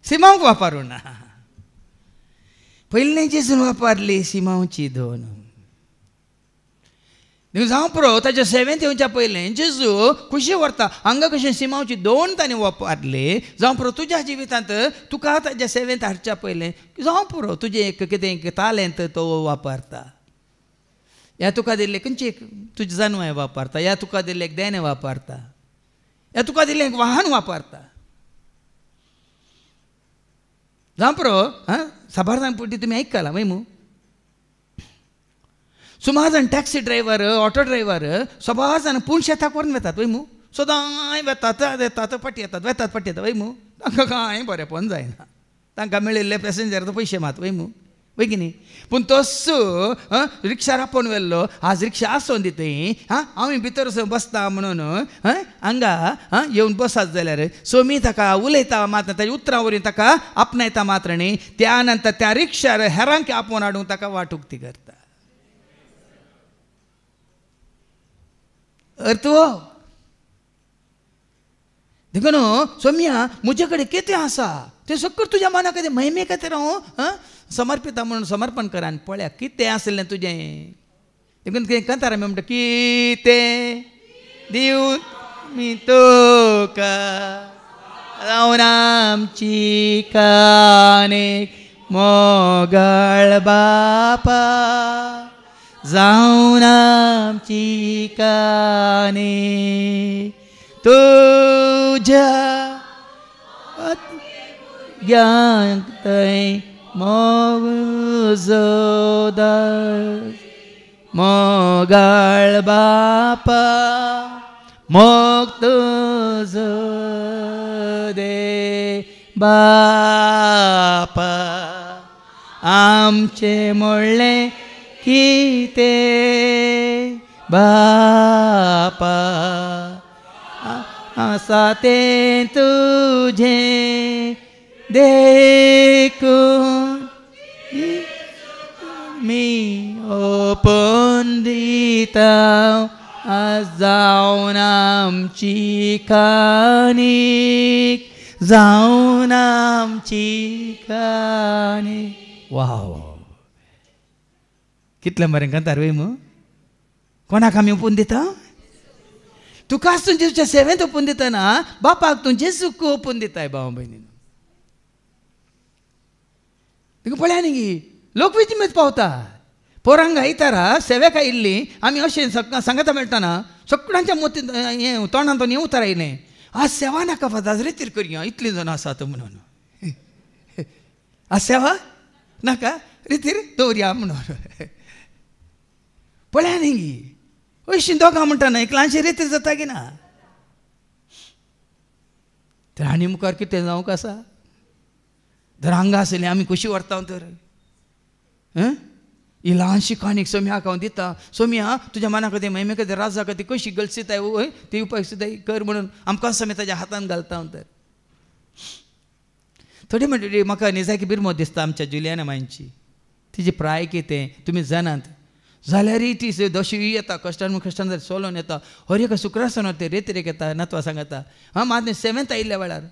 सिमांवक वापरूं ना. पयलें जेजून वापरली सिमांवची दोन. जावं पुरो ताच्या सेवेंत येवच्या पयलें जेजू खुशी व्हरता. हांगा कशें सिमांवची दोन ताणें वापरली. जावं पुरो तुज्या जिवितांत तुका ताच्या सेवेंत हाडच्या पयलें जावं पुरो तुजें एक कितें तालेंत तो वापरता. ह्या तुका दिल्लें खंयची तुजें जानवाय वापरता, ह्या तुका दिल्लें एक देणें वापरता, ह्या तुका दिल्लें एक वाहन वापरता. जावं पुरो साबार पुटी तुमी आयकला वय मू. सुमार जाण टॅक्सी ड्रायव्हर, ऑटो ड्रायव्हर सबार जाण पूण शेताक व्हरून वेतात वय मू. सदां वेतात येतात फाटी येतात, वेतात फाटी येतात वय मू. तांकां कांय बरेंपण जायना. तांकां मेळिल्ले पॅसेंजर पयशे मात वय मू, वय की न्ही. पूण तस्सो रिक्षा रापोवन व्हेल्लो, आज रिक्षा आसोवन दितय हांव भितर बसता म्हणून हांगा येवन बसात जाल्यार सोमी ताका उलयता मात ताच्या उतरां वरवीं ताका आपणायता मात्र न्ही. त्या नंतर त्या रिक्षार हेरांक आपोवन हाडूंक ताका वाटूक ती करता. अर्थ हो देखून सोम्या म्हजे कडेन कितें आसा तें सगळें तुज्या मना खातीर महिमे खातीर हांव समर्पिता म्हणून समर्पण कर. आनी पळया कितें आसलें तुजें. देखून कितें कंतार आमी म्हणटा कितें दिवूं मी तुका जावन आमची कानेक मोगाळ बापा, जावन आमची काने तुझ्या ज्ञानतय मोगाळ बापा, मोग तुझो दे बापा. आमचे मोडले किते बापा, आसा ते तुझे देखून मी ओपन दिता. जावन आमची कानीक, जावन आमची कानीक. वाव, कितलें बरें कंतार वय मू. कोणाक आमी ओपून दिता? तुका आसून जेजूच्या सेवेंत ओपून दितना बापाक तूं जेजूक ओपून दिताय भाव भयणीन. तुका पळया न्ही लोक विचिमेत पावता. पोरांक आयतारा सेवेक आयिल्लीं आमी अशें सांगता मेळटना सगळ्यांच्या मोती हें तोंडांतून हें उतर आयलें, आज सेवा नाका फादाज रितीर करया इतलीं जाणां आसात म्हणून. आज सेवा नाका रितीर दवरया म्हणून. पळया न्ही अशीं दोगां म्हणटा एक ल्हानशें रितीर जाता की ना. तर आनी मुखार कितें जावंक आसा. जर हांगा आसलें आमी कशीं व्हरता तर ही ल्हानशी काणीक सोम्याक हांव दिता. सोम्या तुज्या मना खातीर महिमे खातीर राजा खातीर कशी गलसीताय वय ती उपाय सुद्दां कर म्हणून आमकां समेत ताज्या हातान घालता. तर थोडी म्हणटा म्हाका निजाकी बिरमो दिसता आमच्या जुलियाना मांयची. तिजी प्राय कितें तुमी जाणात जाल्यार ती दशी येता कश्टान जर सोलोन येता. हर एका शुक्रासन ते रेतीरेक येता नातवा सांगता. मात सेवेंत आयिल्ल्या वेळार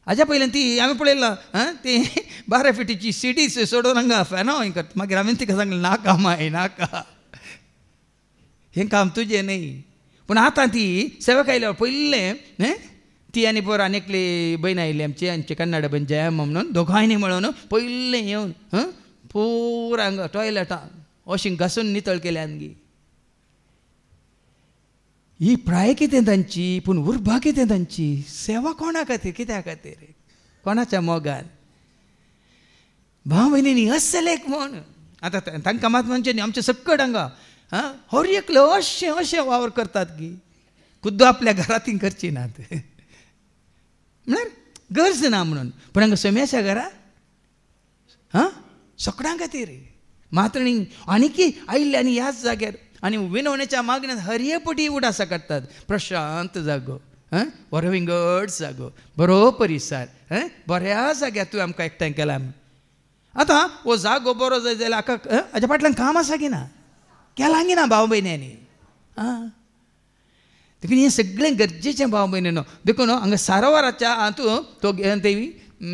हाज्या पयलीं ती आमी पळयलां ती 12 फिटीची सीडी सोडून हांगा फॅना हें करता. मागीर हांवें तिका सांगलें नाका माय नाका, हें काम तुजें न्ही. पूण आतां ती सेवेक आयल्या पयलें ती आनी बरो आनी एकली भयण आयिल्ली आमची कन्नड भयण जयम्मा म्हणून दोगांयनी मेळून पयलें येवन पुरा हांगा टॉयलेटां अशीं घासून नितळ केल्या आमगी. ही प्राय कितें तांची पूण उर्बा कितें तांची. सेवा कोणा खातीर कित्या खातीर कोणाच्या मोगान. भाव भयणींनी असलेक म्हण आतां तांकां मात म्हणजे न्ही आमचे सक्कड हांगा हर एकलो अशें अशें वावर करतात की खुद्द आपल्या घरांत करची नात म्हळ्यार गरज ना म्हणून. पूण हांगा सोम्याच्या घरा सगळ्यां खातीर मात्र न्ही आनीक आयिल्ले आनी ह्याच जाग्यार आणि विनवण्याच्या मागण्यात हरियपटी उडासा काडटात. प्रशांत जागो, बरो विंगड जागो, बरो परिसर, बऱ्या जाग्यार तुवें आमकां एकठांय केला. आतां हो जागो बरो जाय जाल्यार हाच्या फाटल्यान काम आसा की ना? केलां की ना भाव भयण्यांनी? देखून हें सगळें गरजेचें भाव भयणीनो. देखून हांगा सारोवराच्या हातूंत तो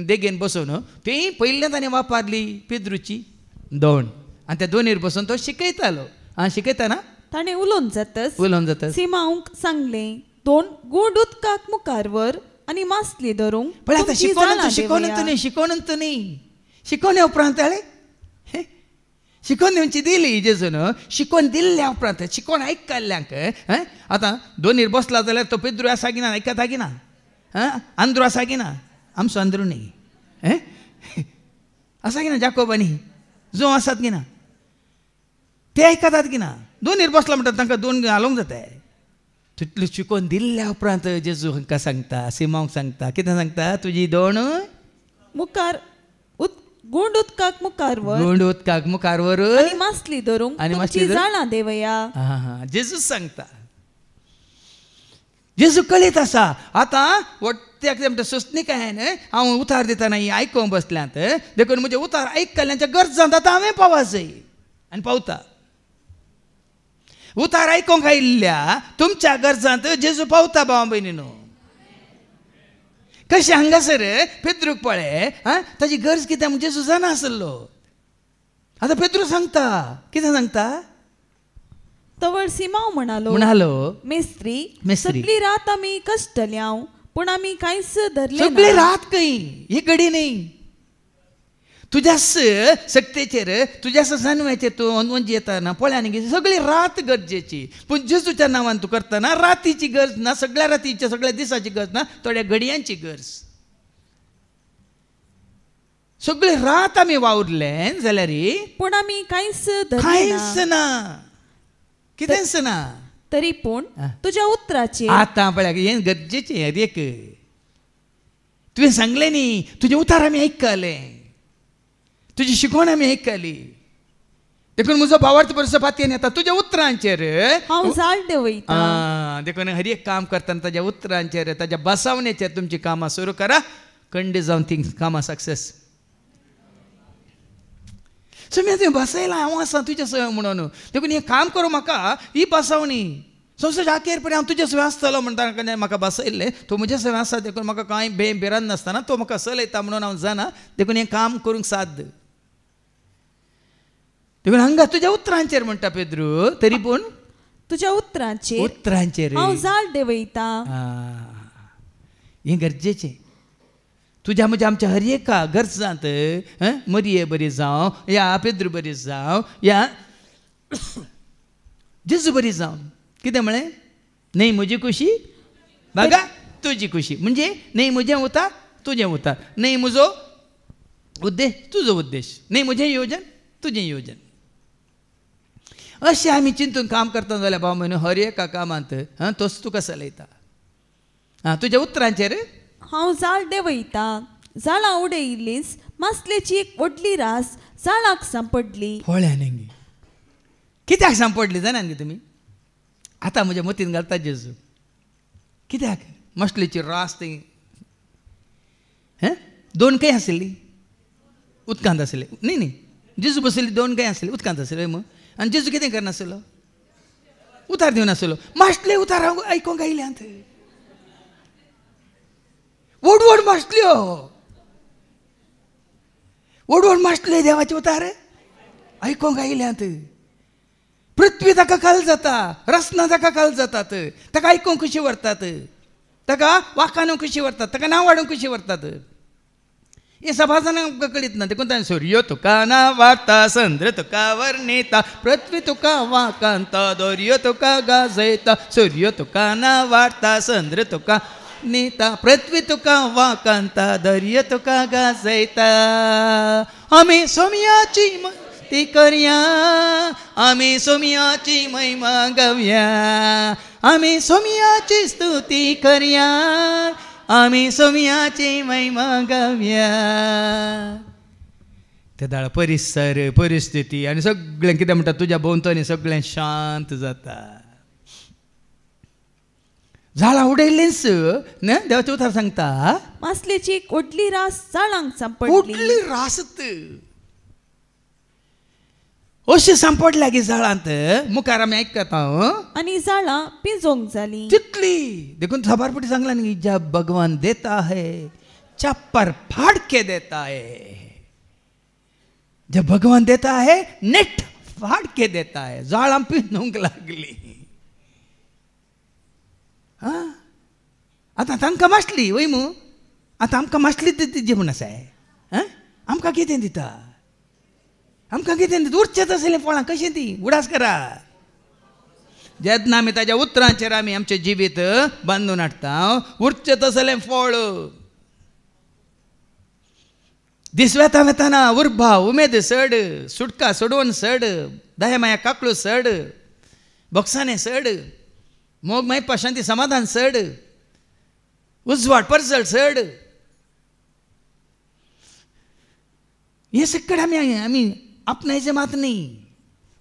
देगेन बसून तें पयलीं ताणें वापरली पेद्रूची दोण आनी त्या दोनीर बसून तो शिकयतालो. शिकयतना ताणें उलोवन जाता सिमाऊंक सांगलें, 2 गूंड उदकाक मुखार व्हर आनी मासली धरूंक. पण आतां शिकोवनूच न्ही शिकोवने उपरांत शिकोवन दिवची दिली जेजून. शिकोवन दिल्ल्या उपरांत शिकोवन आयकल्ल्यांक आतां दोनीर बसला जाल्यार तो पेद्रू आसा की ना आयकता की ना? आंध्रू आसा की ना? आमचो आंध्रू न्ही आसा की ना? जाकोब आनी जो आसात की ना ते आयकतात की ना? दोनीर बसला म्हणटा तांकां दोन घालूंक जाता. तितलें शिकोवन दिल्ल्या उपरांत जेजू हांकां सांगता, सिमांक सांगता. कितें सांगता? तुजी दोण मुखार गूंड उदकाक मुखार व्हर आनी मासली धरूंक तुमची जाणां देवया. जेजू सांगता. जेजू कळीत आसा. आतां वट्याक म्हणटा सोंसणीकायेन हांव उतार दितना ही आयकोंक बसल्यांत. देखून म्हजे उतार आयकल्ल्यांच्या गरजांत आतां हांवें पावा जाय आनी पावता. उतार आयकोंक आयिल्ल्या तुमच्या गरजांत जेजू पावता भाव भयणीनो. कशें हांगासर पेद्रूक पळय ताची गरज कितें म्हणजे जेजू जाणा आसलो. आतां पेद्रू सांगता. कितें सांगता? तवळ सिमांव म्हणालो, मेस्त्री सगळी रात आमी कश्टल्यांव पूण आमी कांयच धरलें ना. सगळी रात खंय? ही घडी न्ही. तुज्याच सक्तेचेर तुज्याच जानव्याचेर तूं वंजी येताना पळय न्ही सगळी रात गरजेची. पूण जेजूच्या नांवान तूं करतना रातीची गरज ना, सगळ्या रातीची सगळ्या दिसाची गरज ना, थोड्या घडयांची गरज. सगळी रात आमी वावुरले जाल्यार पूण आमी कांयच ना. कितेंच ना. तरी पूण तुज्या उतराचेर आतां पळय हें गरजेचें. एक तुवें सांगलें न्ही तुजें उतार आमी आयकलें, तुजी शिकवण आमी आयकली. देखून म्हजो भावार्थ परिसर पातयेन येता तुज्या उतरांचेर हांव जाळ देंवयतां. देखून हर एक काम करतना ताज्या उतरांचेर ताज्या बसावणेचेर तुमची कामां सुरू करा. खंड जावन ती कामां सक्सेस. सो मी तुवें बसयलां हांव आसा तुज्या सवय म्हणून. देखून हें काम करूं म्हाका ही बसावणी संवसार आखेर पर्यंत हांव तुजे सवय आसतलो म्हणटा म्हाका बसयल्लें. तो म्हजे सवय आसा देखून म्हाका कांय भिरांत नासतना तो म्हाका चलयता म्हणून हांव जाणा. देखून हें काम करूंक साद. देखून हांगा तुज्या उतरांचेर म्हणटा पेद्रू. तरी पूण तुज्या उतरांचेर हांव जाळ देंवयतां. हें गरजेचें. तुज्या म्हज्या आमच्या हर एका गरजांत मरिये बरी जावं या पेद्रू बरी जावं या जेजू बरी जावं. कितें म्हळें? न्ही म्हजी खुशी बागा तुजी खुशी. म्हणजे न्ही म्हजें उतार तुजें उतार, न्ही म्हजो उद्देश तुजो उद्देश, न्ही म्हजें येवजन तुजें येवजन. अशें आमी चिंतून काम करता जाल्यार भाव म्हण हर एका कामांत तोच तुका चलयता. तुज्या उतरांचेर हांव जाळ देंवयतां. जाळां उडयिल्लीच मासलेची एक व्हडली रास जाळाक सांपडली. पळय कित्याक सांपडली जाणात न्ही तुमी? आतां म्हज्या मतीन घालता जेजू. कित्याक मासलेची रास ती दोन खंय आसली? उदकांत आसली न्ही. जेजू बसयली दोन खंय आसली? उदकांत आसली. मग आनी जेजू कितें करनासलो? उतार दिवनासलो. मासले उतार आयकोंक आयल्यांत. व्हड व्हड मासल्यो, व्हड व्हड मासले देवाचे उतार आयकोंक आयल्यांत. पृथ्वी ताका काल जाता, रसना ताका काल जातात, ताका आयकोंक कशी व्हरतात, ताका वाखाणूंक कशी व्हरतात, ताका नांव वाडूंक कशी व्हरतात. हे सभा जाणांक कळीत ना. देखून ताणें सूर्य तुका नांव वाडटा, चंद्र तुका वर्णिता, पृथ्वी तुका वाखाणता, दर्यो तुका गाजयता. सूर्य तुका नांव वाडटा, चंद्र तुका नीता, पृथ्वी तुका वाखाणता, दर्यो तुका गाजयता. आमी सोमयाची ती करया, आमी सोमयाची महिमा गावया, आमी सोमयाची स्तुती करया, आमी सोमयाची महिमा गावया. ते दाळ परिसर परिस्थिती आनी सगळें कितें म्हणटा तुज्या भोंवतणी सगळें शांत जाता. झाडां उडयलींच न्ह देवाचें उतर सांगता मासलेची एक व्हडली रास जाळांक सांपडली. व्हडली रासत अशी सांपडल्या की झाडांत मुखार आमी आयकता आनी झाडां पिंजोंक जालीं. तितली देखून खबरपटी सांगला न्ही जब भगवान देता है चप्पर फाड़ के देता है. जब भगवान देता है नेट फाड़ के देता है. झाडां पिंजोंक लागली. आतां तांकां मासली वय मू आतां आमकां मासली जेवण आसा आमकां कितें दिता आमकां कितें दिता उरचें तसलें फळां कशें ती उडास करा. जेन्ना आमी ताज्या उतरांचेर आमी आमचें जिवीत बांदून हाडटा उरचें तसलें फळ. दीस वेता वेताना उर्बा उमेद सड सुटका सोडवण सड दहे माया काकळू सड बोक्साने सड मोग मागीर शांती समाधान सड उजवाड परसळ सड हे सगळें आमी आपणायचें मात न्ही.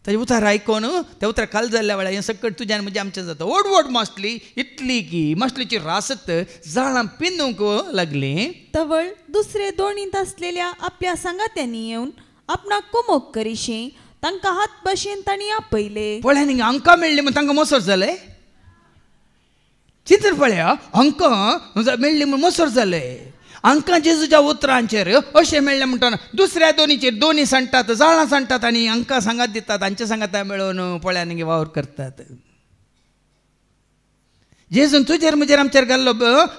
ताजे उतार आयकोन त्या उतार काल जाल्ल्या वेळार हें सगळें तुज्यान म्हजें आमचें जाता. व्हड व्हड मासली इतली की मासलीची रासत झाडां पिंजूंक लागली. तवळ दुसरे दोणींत आसलेल्या आपल्या सांगात्यांनी येवन आपणाक कुमोक करीशे तांकां हात भाशेन तांणी आपयले. पळय न्ही हांकां मेळ्ळी म्हण तांकां मोसोर जालें. चिंतून पळया हांकां मेळ्ळी म्हूण मोसोर जालें. हांकां जेजूच्या उतरांचेर अशें मेळ्ळें म्हणटना दुसऱ्या दोनीचेर दोनी सांडटात झाडां सांडटात आनी हांकां सांगात दितात हांचे सांगात मेळोवन पळयांनी वावर करतात. जेजून तुजेर म्हजेर आमचेर घाल्लो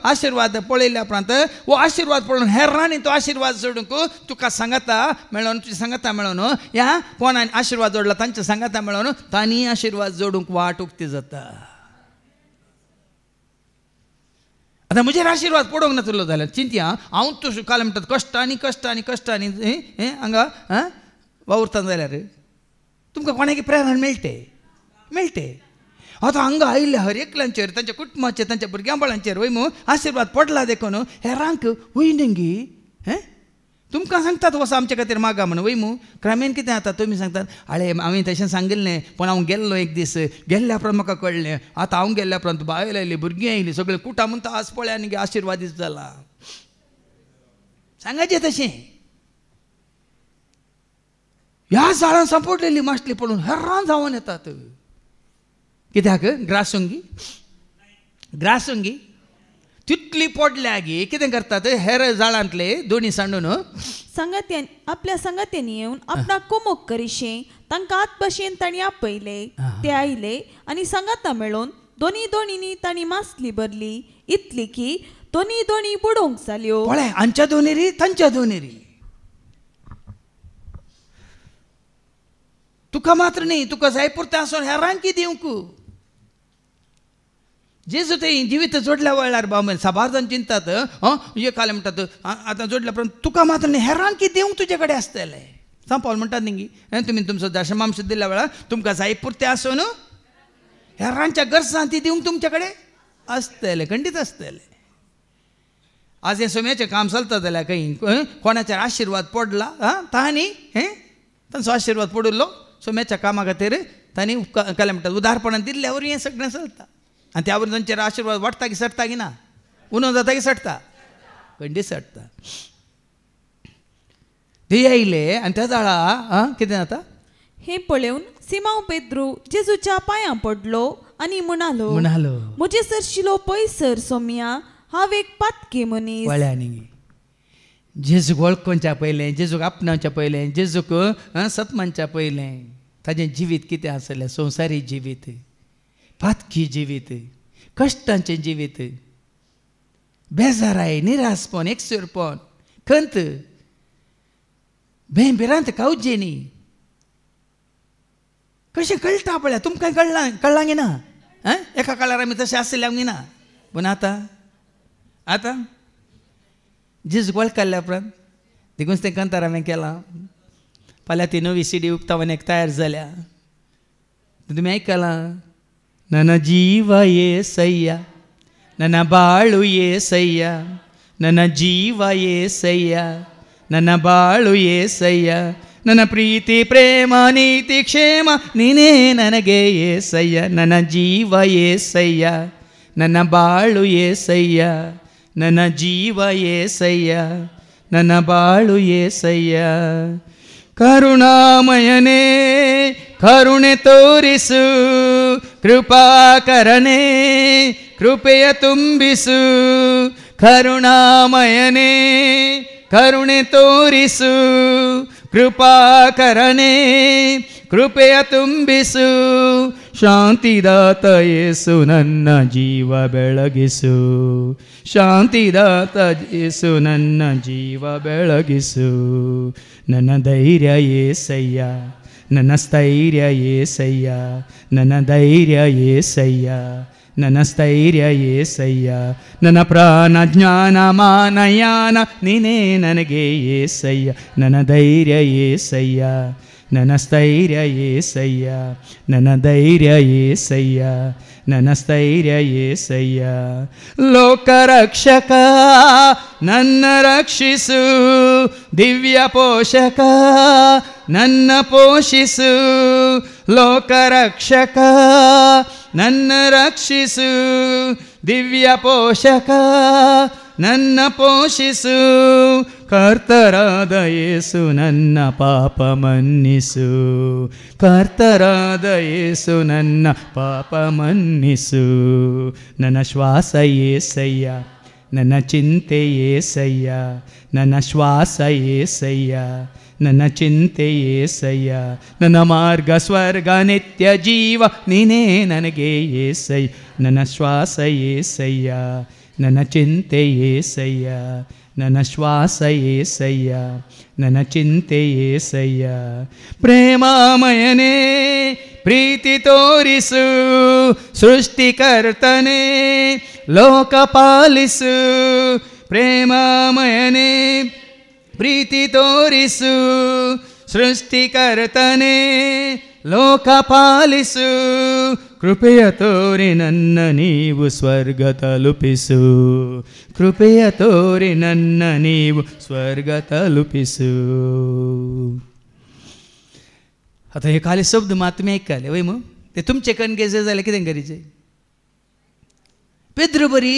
आशिर्वाद पळयल्या उपरांत हो आशिर्वाद पळोवन हेरांनी तो आशिर्वाद जोडूंक तुका सांगाता मेळोन तुजी सांगाता मेळोन ह्या कोणान आशिर्वाद जोडला तांचे सांगाता मेळोन तांणी आशिर्वाद जोडूंक वाट उक्ती जाता. आतां म्हजेर आशिर्वाद पडोवंक नासलो जाल्यार चिंतया हांव तूं काल म्हणटात कश्टांनी कश्टांनी कश्टांनी हांगा वावुरता जाल्यार तुमकां कोणाकी प्रेरणा मेळटे. आतां हांगा आयिल्ल्या हर एकल्यांचेर तांच्या कुटुंबाचेर तांच्या भुरग्यां बाळांचेर वय मू आशिर्वाद पडला देखून हेरांक वयनगी तुमकां सांगतात वसा आमचे खातीर मागा म्हणून वय मू क्रामेन कितें जाता तुमी सांगतात आळे हांवें तशें सांगिल्लें पण हांव गेल्लो एक दीस गेल्ल्या उपरांत म्हाका कळ्ळें आतां हांव गेल्ल्या उपरांत बायल आयली भुरगीं आयलीं सगळें कुटां म्हणटा आज पळय आनी आशिर्वादीत जाला. सांगायचें तशें ह्या झाडां सांपडलेली मासली पळोवन हेरान जावन येतात. कित्याक ग्रासुंगी तितली पडल्या गी कितें करतात हेर झाडांतले दोनी सांडून आपल्या सांगात्यांनी येवन आपणाक कुमोक करीशे तांकां हात भाशेन तांणी आपयले. ते आयले आनी सांगाता मेळोन दोनी दोणींनी तांणी मासली भरली इतली की दोनी दोणी बुडोवंक जाल्यो. पळय हांच्या दोनेरी तांच्या दोनेरी. तुका मात्र न्ही तुका जाय पुरतें आसून हेरांक दिवंक. जेजू ते जिवीत जोडल्या वेळार बाबा साबार जाण चिंतात हे काले म्हणटात आतां जोडल्या उपरांत तुका मात्र न्ही हेरांक दिवंक तुजे कडेन आसतलें. सांग पावल म्हणटात न्ही तुमी तुमचो दशमांश दिल्ल्या वेळार तुमकां जाय पुरतें आसून हेरांच्या गरजां ती दिवंक तुमचे कडेन आसतलें खंडीत आसतलें. आज हें सोम्याचें काम चलता जाल्यार खंय कोणाचेर आशिर्वाद पडला तांणी तांचो आशिर्वाद पडिल्लो सोम्याच्या कामा खातीर तांणी काले म्हणटात उदारपणान दिल्ल्यावर हें सगळें चलता. आनी त्या वरून तांचेर आशिर्वाद वाडटा की सडटा की ना उणो जाता की सडटा खंडीत सडटा. ते येयले आनी त्या झाडां कितें जाता हें पळोवन सिमांव पेद्रू जेजूच्या पांयां पडलो आनी म्हणालो म्हजे सरशिलो पयसर सोम्या हांव एक पातकी मनीस. वळ्यांनी जेजूक वळखोवच्या पयलें जेजूक आपणावच्या पयलें जेजूक सतमानच्या पयलें ताजें जिवीत कितें आसलें संवसारी जिवीत पातकी जिवीत कश्टांचें जिवीत बेजाराय निरासपण एकसुरपण खंत बेंबिरांत कावजे न्ही कशें कळटा पळय तुमकां कळ्ळां गे ना एका काळार आमी तशें आसले गे ना. पूण आतां जेजूक वळखल्या उपरांत देखून तें कंतार हांवें केलां. फाल्यां ती नवी CD उक्तावण्याक तयार जाल्या तुमी आयकलां ನನ್ನ ಜೀವ ಏಸಯ್ಯ ನನ್ನ ಬಾಳು ಏಸಯ್ಯ ನನ್ನ ಜೀವ ಏಸಯ್ಯ ನನ್ನ ಬಾಳು ಏಸಯ್ಯ, ನನ್ನ ಪ್ರೀತಿ ಪ್ರೇಮ ನೀತಿ ಕ್ಷೇಮ ನೀನೇ ನನಗೆ ಏಸಯ್ಯ, ನನ್ನ ಜೀವ ಏಸಯ್ಯ, ನನ್ನ ಬಾಳು ಏಸಯ್ಯ, ನನ್ನ ಜೀವ ಏಸಯ್ಯ, ನನ್ನ ಬಾಳು ಏಸಯ್ಯ. ಕರುಣಾಮಯನೇ ಕರುಣೆ ತೋರಿಸು, ಕೃಪಾಕರನೇ ಕೃಪೆಯ ತುಂಬಿಸು. ಕರುಣಾಮಯನೇ ಕರುಣೆ ತೋರಿಸು, ಕೃಪಾಕರನೇ ಕೃಪೆಯ ತುಂಬಿಸು. ಶಾಂತಿದಾತ ಯೇಸು ನನ್ನ ಜೀವ ಬೆಳಗಿಸು, ಶಾಂತಿದಾತ ಯೇಸು ನನ್ನ ಜೀವ ಬೆಳಗಿಸು. ನನ್ನ ಧೈರ್ಯ ಏಸಯ್ಯ, ನನ್ನ ಸ್ಥೈರ್ಯ ಏಸಯ್ಯ, ನನ್ನ ಧೈರ್ಯ ಏಸಯ್ಯ, ನನ್ನ ಸ್ಥೈರ್ಯ ಏಸಯ್ಯ. ನನ್ನ ಪ್ರಾಣ ಜ್ಞಾನ ಮಾನಯಾನ ನೀನೇ ನನಗೆ ಏಸಯ್ಯ, ನನ್ನ ಧೈರ್ಯ ಏಸಯ್ಯ, ನನ್ನ ಸ್ಥೈರ್ಯ ಏಸಯ್ಯ, ನನ್ನ ಧೈರ್ಯ ಏಸಯ್ಯ, ನನ್ನ ಸ್ಥೈರ್ಯ ಏಸಯ್ಯ. ಲೋಕರಕ್ಷಕ ನನ್ನ ರಕ್ಷಿಸು, ದಿವ್ಯ ಪೋಷಕ ನನ್ನ ಪೋಷಿಸು. ಲೋಕರಕ್ಷಕ ನನ್ನ ರಕ್ಷಿಸು, ದಿವ್ಯ ಪೋಷಕ ನನ್ನ ಪೋಷಿಸು. ಕರ್ತರಾದ ಯೇಸು ನನ್ನ ಪಾಪ ಮನ್ನಿಸು, ಕರ್ತರಾದ ಯೇಸು ನನ್ನ ಪಾಪ ಮನ್ನಿಸು. ನನ್ನ ಶ್ವಾಸ ಏಸಯ್ಯ, ನನ್ನ ಚಿಂತೆ ಏಸಯ್ಯ, ನನ್ನ ಶ್ವಾಸ ಏಸಯ್ಯ, ನನ್ನ ಚಿಂತೆ ಏಸಯ್ಯ. ನನ್ನ ಮಾರ್ಗ ಸ್ವರ್ಗ ನಿತ್ಯ ಜೀವ ನೀನೇ ನನಗೆ ಏಸಯ್ಯ, ನನ್ನ ಶ್ವಾಸ ಏಸಯ್ಯ, ನನ್ನ ಚಿಂತೆ ಏಸಯ್ಯ, ನನ್ನ ಶ್ವಾಸ ಏಸಯ್ಯ, ನನ್ನ ಚಿಂತೆ ಏಸಯ್ಯ. ಪ್ರೇಮಾಮಯನೇ ಪ್ರೀತಿ ತೋರಿಸು, ಸೃಷ್ಟಿಕರ್ತನೇ ಲೋಕ ಪಾಲಿಸು. ಪ್ರೇಮಾಮಯನೇ ಪ್ರೀತಿ ತೋರಿಸು, ಸೃಷ್ಟಿಕರ್ತನೇ ಲೋಕ ಪಾಲಿಸು. ಕೃಪೆಯ ತೋರಿ ನನ್ನ ನೀವು ಸ್ವರ್ಗ ತಲುಪಿಸು, ಕೃಪೆಯ ತೋರಿ ನನ್ನ ನೀವು ಸ್ವರ್ಗ तलुपिसू. आता हे खाली शब्द मात तुमी ऐकले वय मग ते तुमचे कणगेचे जाले कितें करीचे पेद्र बरी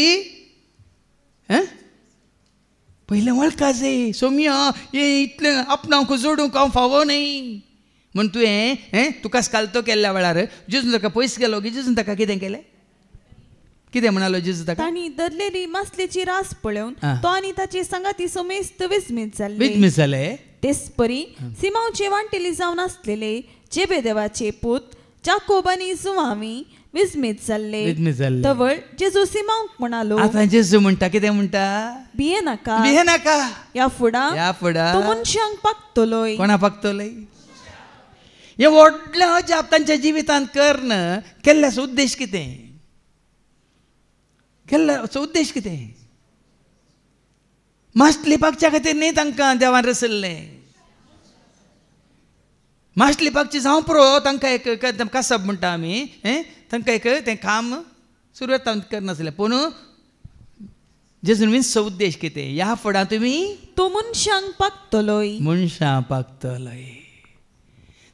पहिले वळखा जाय सौम्य हे इतलें आपणाक जोडूंक हांव फावो न्ही म्हण तुवें तुका कालतो केल्ल्या वेळार जेजून ताका पयस गेलो की जेजून ताका कितें केलें कितें म्हणालो जेजू ताका ताणी धरलेली मासलेची रास पळोवन तो आनी ताचे संगाती समेस्त विस्मीत जाले तेच परी सिमांचे वांटेली जावन आसलेले जेबेदेवाचे पूत जाकोब आनी जुवामी विस्मीत जाल्ले तवळ जेजू सिमांक म्हणालो आता जेजू म्हणटा कितें म्हणटा भिये नाका या फुडा तो मनशांक पागतलोय कोणा पागतलोय हे व्हडले अजाप तांच्या जिवितांत करन केल्ल्याचो उद्देश कितें केल्ल्याचो उद्देश कितें मास्टली पागच्या खातीर न्ही तांकां देवान रचल्लें मास्टली पागची जावं पुरो तांकां एक कासब म्हणटा आमी तांकां एक तें काम सुरवात करनासलें पूण जेजून विंचचो उद्देश कितें ह्या फुडां तुमी तो मनशांक पागतलोय मनशां पागतलोय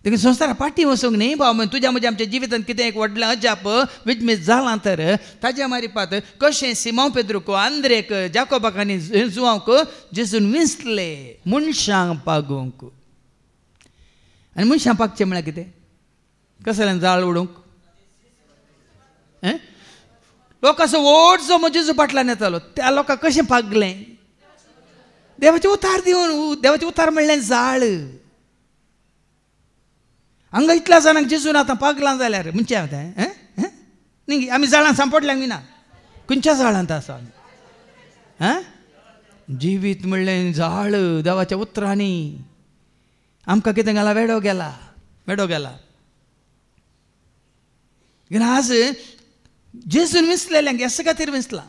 देखीन संवसारा पाटी वचूंक न्ही भाव तुज्या म्हज्या आमच्या जिवितांत कितें एक व्हडलें अजाप विस्मीत जालां तर ताज्या मारिपात कशें सिमोन पेद्रूक आंद्रेक जाकोबाक आनी जुवांक जेजून विंचलें मनशांक पागोवंक आनी मनशां पागचें म्हळ्यार कितें कसल्यान जाळ उडोवंक लोकांचो व्हडचो जेजू फाटल्यान येतालो त्या लोकांक कशें पागलें देवाचें उतार दिवन देवाचें उतार म्हणलें जाळ हांगा इतल्या जाणांक जेजून आतां पागलां जाल्यार म्हणचे तें न्ही आमी जाळां सांपडल्यांक विना खंयच्या जाळांत आसा जिवीत म्हणलें जाळ देवाच्या उतरांनी आमकां कितें घाला वेडो गेला आज जेजून विंचलेल्यांक ह्या खातीर विंचलां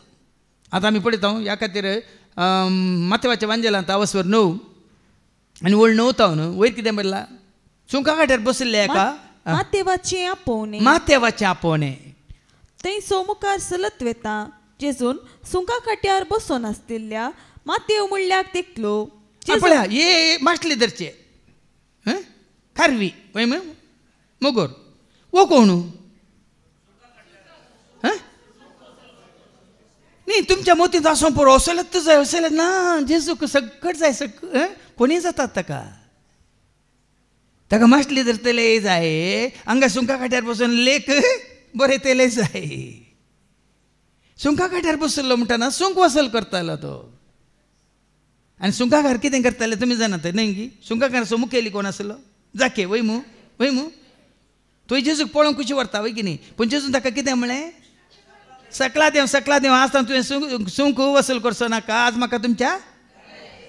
आतां आमी पळयता ह्या खातीर माथेवाच्या वांजेलांत आवसवर 9 आनी वळ 9 तावन वयर कितें बरयलां सुंका काट्यार बसले एका माथेवाचे आपोवणे थंय सोमुखार चलत वेता जेजून सुंका काट्यार बसून आसलेल्या माथेव म्हणल्याक तेकलो पळया ये मासली धरचे खारवी वय मोगोर वो कोण न्ही तुमच्या मोतींत आसूं पुरो असलच जाय असले ना जेजूक सगळं जाय कोणी जातात ताका ताका मासली धरतले जाय हांगा सुंका काट्यार बसून लेख बरयतले जाय सुंका काट्यार बसलो म्हणटना सुंक वसूल करतालो तो आनी सुंकाकार कितें करताले तुमी जाणात न्ही सुंकाकार असो मुखेली कोण आसलो जाके वय मू तो जेजूक पळोवंक कशी व्हरता वय की न्ही पूण जेजून ताका कितें म्हळें सकला देव आसता तुवें सुंक वसूल करचो नाका आज म्हाका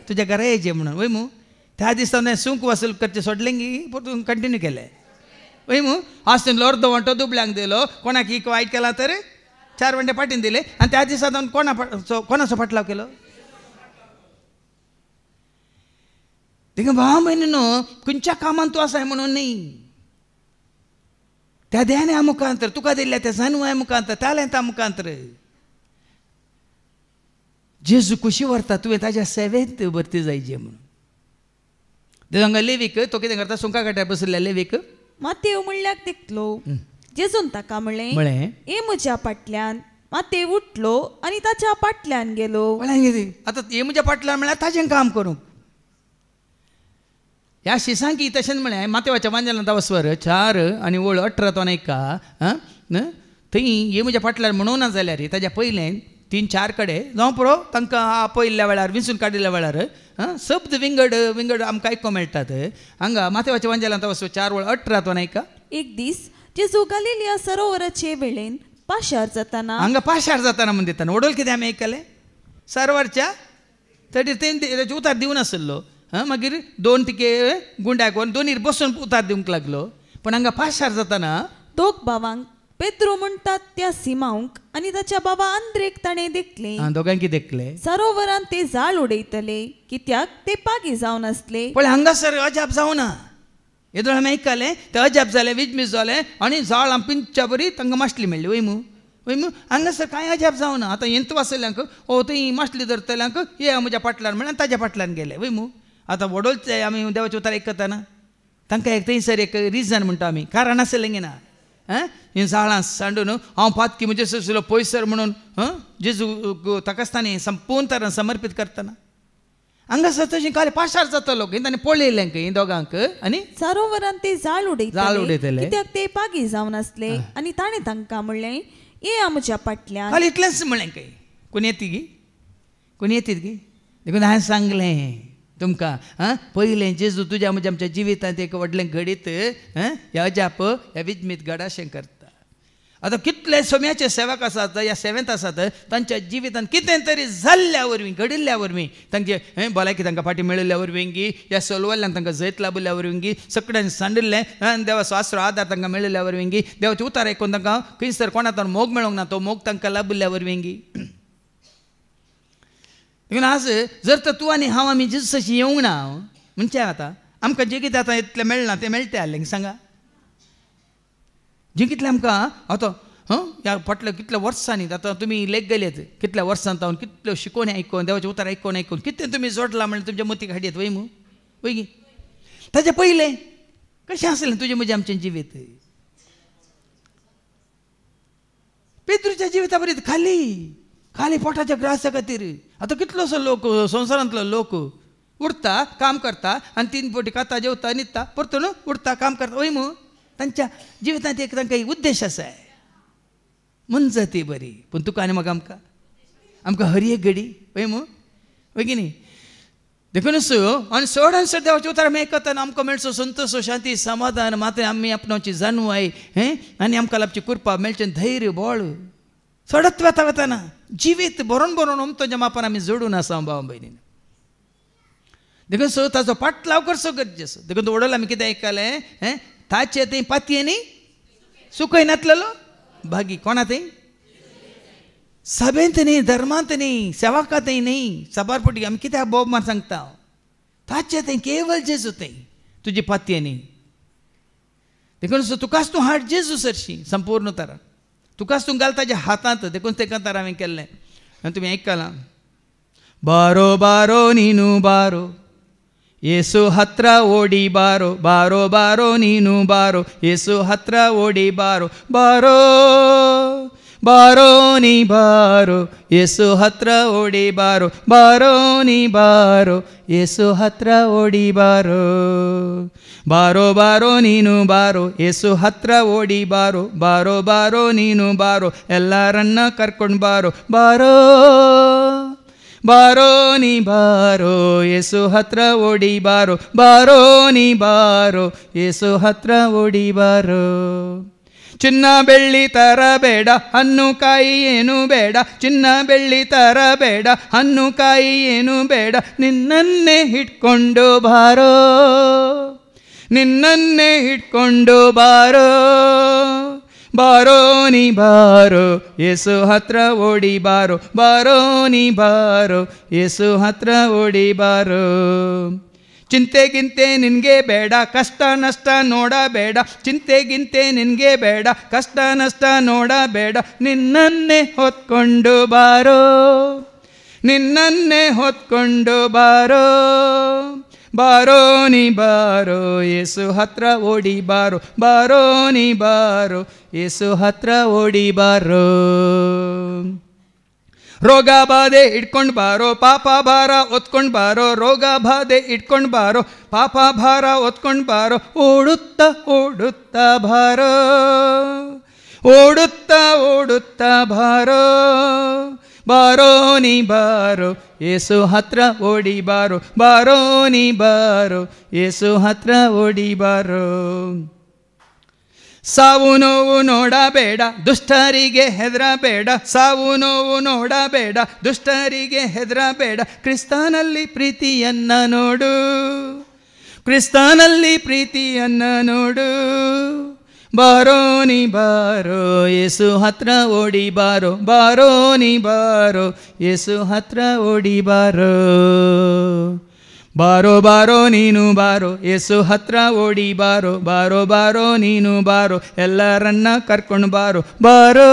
तुज्या घरा येचें म्हणून वय मू त्या दिसा सुंक वसूल करचें सोडलें की परतून कंटिन्यू केलें वय मू आज थंय अर्दो वंटो दुबळ्यांक दिलो कोणाक एक वायट केला तर 4 वंटे फाटीन दिले आनी त्या दिसा कोणाचो फाटलाव केलो तिका भाव म्हयनो खंयच्या कामान तूं आसाय म्हणून न्ही त्या देण्या मुखांतर तुका दिल्ल्या त्या जानवाय मुखांतर तालंता मुखांतर जेजू कशी व्हरता तुवें ताज्या सेवेंत भरती जायचे म्हणून देवांगा लेवीक तो कितें करता सुंका काट्यार बसलेल्या लेवीक मातेव म्हणल्याक देखलो जेजून ताका म्हळें हे म्हज्या फाटल्यान मातेव उठलो आनी ताच्या फाटल्यान गेलो आतां हे म्हज्या फाटल्यान म्हळ्यार ताजें काम करूंक ह्या शिसांकी तशेंच म्हळें मातेवाच्या वांजेलांत वसवर 4 आनी वळ 18 तो नायका थंय हे म्हज्या फाटल्यान म्हणूं ना जाल्यार ताज्या पयलें 3-4 कडेन जावं पुरो तांकां आपयल्ल्या वेळार विंचून काडिल्ल्या वेळार शब्द विंगड आमकां आयको मेळटात हांगा मातेवाच्या वांजेलांत वसवर 4 वळ 18 तो नायका एक दीस जेजू गलिलिया सरोवराचे वेळेन पाशार जाताना हांगा पाशार जाताना म्हण दिताना वडोल कितें आमी आयकलें सरवारच्या तडीर तें उतार दिवन आसलो मागीर 2 तिके गुंड्याक व्हरून दोनीर बसून उतार दिवंक लागलो पण हांगा पाशार जाताना दोग भावांक पेद्रो म्हणटात त्या सिमांक आनी ताच्या बाबा आंद्रेक ताणें देखलें दोगांकी देखलें सरोवरांत ते जाळ उडयतले कित्याक ते पागी जावन आसले पण हांगासर अजाप जावना येदोळ आमी आयकलें ते अजाप जालें विजमीस जालें आनी जाळ पिंच्या बरी तांकां मासली मेळ्ळी वय मू हांगासर कांय अजाप जावना आतां येंत वाचल्यांक थंय मासली धरतल्यांक ये म्हज्या फाटल्यान म्हळ्यार ताज्या फाटल्यान गेले वय मू आतां वडोलचे आमी देवाचें उतार आयकताना तांकां एक थंयसर एक रिजन म्हणटा आमी कारण आसलें गे ना हे जाळां सांडून हांव पातकी म्हणजे सुलो पयसर म्हणून जेजू ताकाच ताणें संपूर्ण तरान समर्पीत करतना हांगासर तशें काल पाशार जातलो ताणें पळयलें खंय दोगांक आनी सरोवरांत ते जाळ उडयतले कित्याक ते पागी जावन आसले आनी ताणें तांकां म्हणलें ये म्हज्या फाटल्यान काल इतलेंच म्हणलें खंय कोण येतीत गी देखून हांवें सांगलें तुमकां पयलें जेजू तुज्या म्हणजे आमच्या जिवितांत एक व्हडलें घडीत ह्या अजाप ह्या विजमीत घडाशें करता आतां कितले सोम्याचे सेवक आसात ह्या सेवेंत आसात तांच्या जिवितांत कितें तरी जाल्ल्या वरवीं घडिल्ल्या वरवीं तांचे भलायकी तांकां फाटीं मेळिल्ल्या वरवीं गी ह्या सोलवल्ल्यान तांकां जैत लाभिल्ल्या वरवीं गी सगळ्यांनी सांडिल्लें देवाचो आसरो आदार तांकां मेळिल्ल्या वरवीं गी देवाचे उतार आयकून तांकां खंयसर कोणातून मोग मेळोंक ना तो मोग तांकां लाभिल्ल्या वरवीं गी देखून आज जर तर तूं आनी हांव आमी जेजूसाची येवंक ना म्हणजे आतां आमकां जें कितें आतां इतलें मेळना तें मेळटें जालें सांगा जें कितलें आमकां आतां ह्या फाटल्या कितल्या वर्सांनी आतां तुमी लेख गेलेत कितल्या वर्सांत जावन कितल्यो शिकोवणी आयकून देवाचें उतार आयकून कितें तुमी जोडलां म्हणल्यार तुमच्या मतीक हाडयेत वय मू वय गी ताचे पयलें कशें आसलें तुजें म्हजें आमचें जिवीत पेद्रूच्या जिविता बरी खाली पोटाच्या ग्रासा खातीर आतां कितलोसो लोक संवसारांतलो लोक उरता काम करता आनी 3 फावटी खाता जेवता न्हिदता परतून उरता काम करता वय मू तांच्या जिवितांत एक तांकां उद्देश आसा मनज ती बरी पूण तुका आनी म्हाका आमकां हर एक घडी वय मू वय की न्ही देखून आनी चड देवाचें उतार आमी आयकतना आमकां मेळचो संतोश शांती समाधान मात आमी आपणाची जाणवाय आनी आमकां लाभची कृपा मेळचें धैर्य बळ चडत वताना जिवीत बरोवन अमतोच्या मापान आमी जोडून आसा भाव भयणीन देखून ताचो पाटलाव करचो गरजेचो देखून वडोल आमी कितें आयकलें ताचे थंय पातयेनी सुखय नातलेलो भागी कोणा थंय सभेंत न्ही धर्मांत न्ही सेवकांतय न्ही सबारपटी आमी कित्याक बोब मार सांगता ताचे थंय केवळ जेजू थंय तुजी पातयेनी देखून तुकाच तूं हाड जेजू सरशी संपूर्ण तरान तुकाच तूं घाल ताच्या हातांत देखून तेका तर हांवें केल्लें आनी तुमी आयकलां बारो बारो नीनू बारो ಯೇಸು ಹತ್ರ ಓಡಿ ಬಾರೋ ಬಾರೋ ಬಾರೋ ನೀನು ಬಾರೋ ಯೇಸು ಹತ್ರ ಓಡಿ ಬಾರೋ ಬಾರೋ ಬಾರೋ ನೀ ಬಾರೋ ಯೇಸು ಹತ್ರ ಓಡಿ ಬಾರೋ ಬಾರೋ ನೀ ಬಾರೋ ಯೇಸು ಹತ್ರ ಓಡಿ ಬಾರೋ ಬಾರೋ ಬಾರೋ ನೀನು ಬಾರೋ ಯೇಸು ಹತ್ರ ಓಡಿ ಬಾರೋ ಬಾರೋ ಬಾರೋ ನೀನು ಬಾರೋ ಎಲ್ಲರನ್ನ ಕರ್ಕೊಂಡು ಬಾರೋ ಬಾರೋ ಬಾರೋ ನೀ ಬಾರೋ ಯೇಸು ಹತ್ರ ಓಡಿ ಬಾರೋ ಬಾರೋ ನೀ ಬಾರೋ ಯೇಸು ಹತ್ರ ಓಡಿ ಬಾರೋ ಚಿನ್ನ ಬೆಳ್ಳಿ ತರಬೇಡ ಹಣ್ಣು ಕಾಯಿ ಏನು ಬೇಡ ಚಿನ್ನ ಬೆಳ್ಳಿ ತರಬೇಡ ಹಣ್ಣು ಕಾಯಿ ಏನು ಬೇಡ ನಿನ್ನನ್ನೇ ಹಿಡ್ಕೊಂಡು ಬಾರೋ ನಿನ್ನನ್ನೇ ಹಿಡ್ಕೊಂಡು ಬಾರೋ ಬಾರೋ ನೀ ಬಾರೋ ಯೇಸು ಹತ್ರ ಓಡಿ ಬಾರೋ ಬಾರೋ ನೀ ಬಾರೋ ಯೇಸು ಹತ್ರ ಓಡಿ ಬಾರೋ ಚಿಂತೆಗಿಂತೆ ನಿನಗೆ ಬೇಡ ಕಷ್ಟ ನಷ್ಟ ನೋಡಬೇಡ ಚಿಂತೆಗಿಂತೆ ನಿನಗೆ ಬೇಡ ಕಷ್ಟ ನಷ್ಟ ನೋಡಬೇಡ ನಿನ್ನನ್ನೇ ಹೊತ್ಕೊಂಡು ಬಾರೋ ನಿನ್ನನ್ನೇ ಹೊತ್ಕೊಂಡು ಬಾರೋ ಬಾರೋ ನೀ ಬಾರೋ ಯೇಸು ಹತ್ರ ಓಡಿ ಬಾರೋ ಬಾರೋ ನೀ ಬಾರೋ ಯೇಸು ಹತ್ರ ಓಡಿ ಬಾರೋ ರೋಗ ಬಾಧೆ ಇಟ್ಕೊಂಡು ಬಾರೋ ಪಾಪ ಭಾರ ಒತ್ಕೊಂಡು ಬಾರೋ ರೋಗ ಬಾಧೆ ಇಟ್ಕೊಂಡು ಬಾರೋ ಪಾಪ ಭಾರ ಒತ್ಕೊಂಡು ಬಾರೋ ಓಡುತ್ತಾ ಓಡುತ್ತಾ ಬಾರೋ ಓಡುತ್ತಾ ಓಡುತ್ತಾ ಬಾರೋ ಬಾರೋ ನೀ ಬಾರೋ ಯೇಸು ಹತ್ರ ಓಡಿ ಬಾರೋ ಬಾರೋ ನೀ ಬಾರೋ ಯೇಸು ಹತ್ರ ಓಡಿ ಬಾರೋ ಸಾವು ನೋವು ನೋಡಬೇಡ ದುಷ್ಟರಿಗೆ ಹೆದರಬೇಡ ಸಾವು ನೋವು ನೋಡಬೇಡ ದುಷ್ಟರಿಗೆ ಹೆದರಬೇಡ ಕ್ರಿಸ್ತನಲ್ಲಿ ಪ್ರೀತಿಯನ್ನ ನೋಡು ಕ್ರಿಸ್ತನಲ್ಲಿ ಪ್ರೀತಿಯನ್ನ ನೋಡು ಬಾರೋ ನೀ ಬಾರೋ ಯೇಸು ಹತ್ರ ಓಡಿ ಬಾರೋ ಬಾರೋ ನೀ ಬಾರೋ ಯೇಸು ಹತ್ರ ಓಡಿ ಬಾರೋ ಬಾರೋ ಬಾರೋ ನೀನು ಬಾರೋ ಯೇಸು ಹತ್ರ ಓಡಿ ಬಾರೋ ಬಾರೋ ಬಾರೋ ನೀನು ಬಾರೋ ಎಲ್ಲರನ್ನ ಕರ್ಕೊಂಡು ಬಾರೋ ಬಾರೋ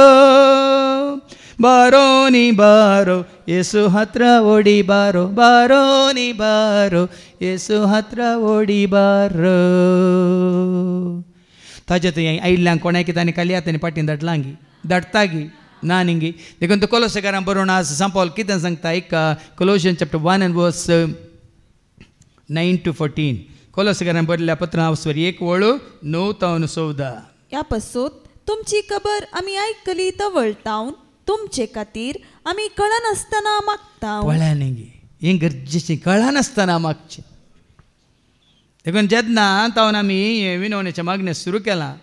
ಬಾರೋ ನೀ ಬಾರೋ ಯೇಸು ಹತ್ರ ಓಡಿ ಬಾರೋ ಬಾರೋ ನೀ ಬಾರೋ ಯೇಸು ಹತ್ರ ಓಡಿ ಬಾರೋ ताजे आयिल्ल्यांक कोणाक तांणी कलियातांनी पाटीन दटलांगी दटतागी ना निंगी देखून तो कोलोसेकारां बरोवन आज सांपावल कितें सांगता एक कोलोशियन चॅप्टर 1 and verse 9 to 14 कोलोसेकारां बरयल्ल्या पत्रावस्वर 1:9-14 ह्या पासून तुमची खबर आमी आयकली तवळटावन तुमचे खातीर आमी कळनासतना मागता पळया निंगी हें गरजेचें कळनासतना मागचें देखून जेन्ना तावन आमी विनवणेच्या मागणें सुरू केलां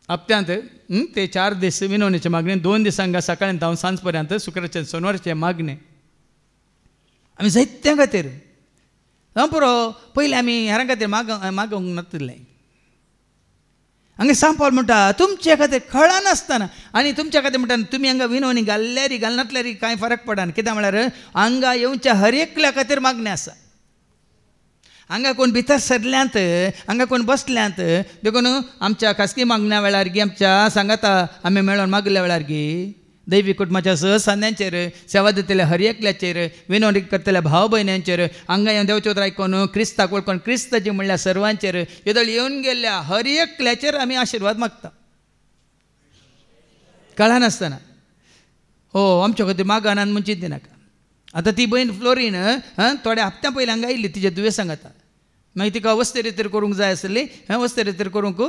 हप्त्यांत ते 4 दीस विनवणेच्या मागणें 2 दिसांक सकाळीं तावन सांज पर्यंत शुक्रारचें सोनवारचें मागणें आमी जायत्यां खातीर पुरो पयलीं आमी हेरां खातीर मागोवंक नासलें हांगा सांपावल म्हणटा तुमचे खातीर कळनासतना आनी तुमच्या खातीर म्हणटा तुमी हांगा विनवणी घाल्ल्यारी घालनातल्यारी कांय फरक पडना कित्याक म्हळ्यार हांगा येवच्या हर एकल्या खातीर मागणें आसा हांगा कोण भितर सरल्यांत हांगा कोण बसल्यांत देखून आमच्या खासगी मागण्या वेळार गी आमच्या सांगाता आमी मेळोन मागल्या वेळार गी दैवी कुटुंबाच्या सहसान्यांचेर सेवा दितल्या हर एकल्याचेर विनवणी करतल्या भाव भयण्यांचेर हांगा येवन देवचें उतर आयकून क्रिस्ताक वळखून क्रिस्त जी म्हणल्या सर्वांचेर येदळ येवन गेल्ल्या हर एकल्याचेर आमी आशिर्वाद मागता कळनासतना हो आमच्या खातीर मागान आनी म्हणचीत दिनाका आतां ती भयण फ्लोरीन थोड्या हप्त्या पयलीं हांगा आयिल्ली तिचे दुयेंस सांगता मागीर तिका वस्ते रितीर करूंक जाय आसली वस्ते रितीर करूंक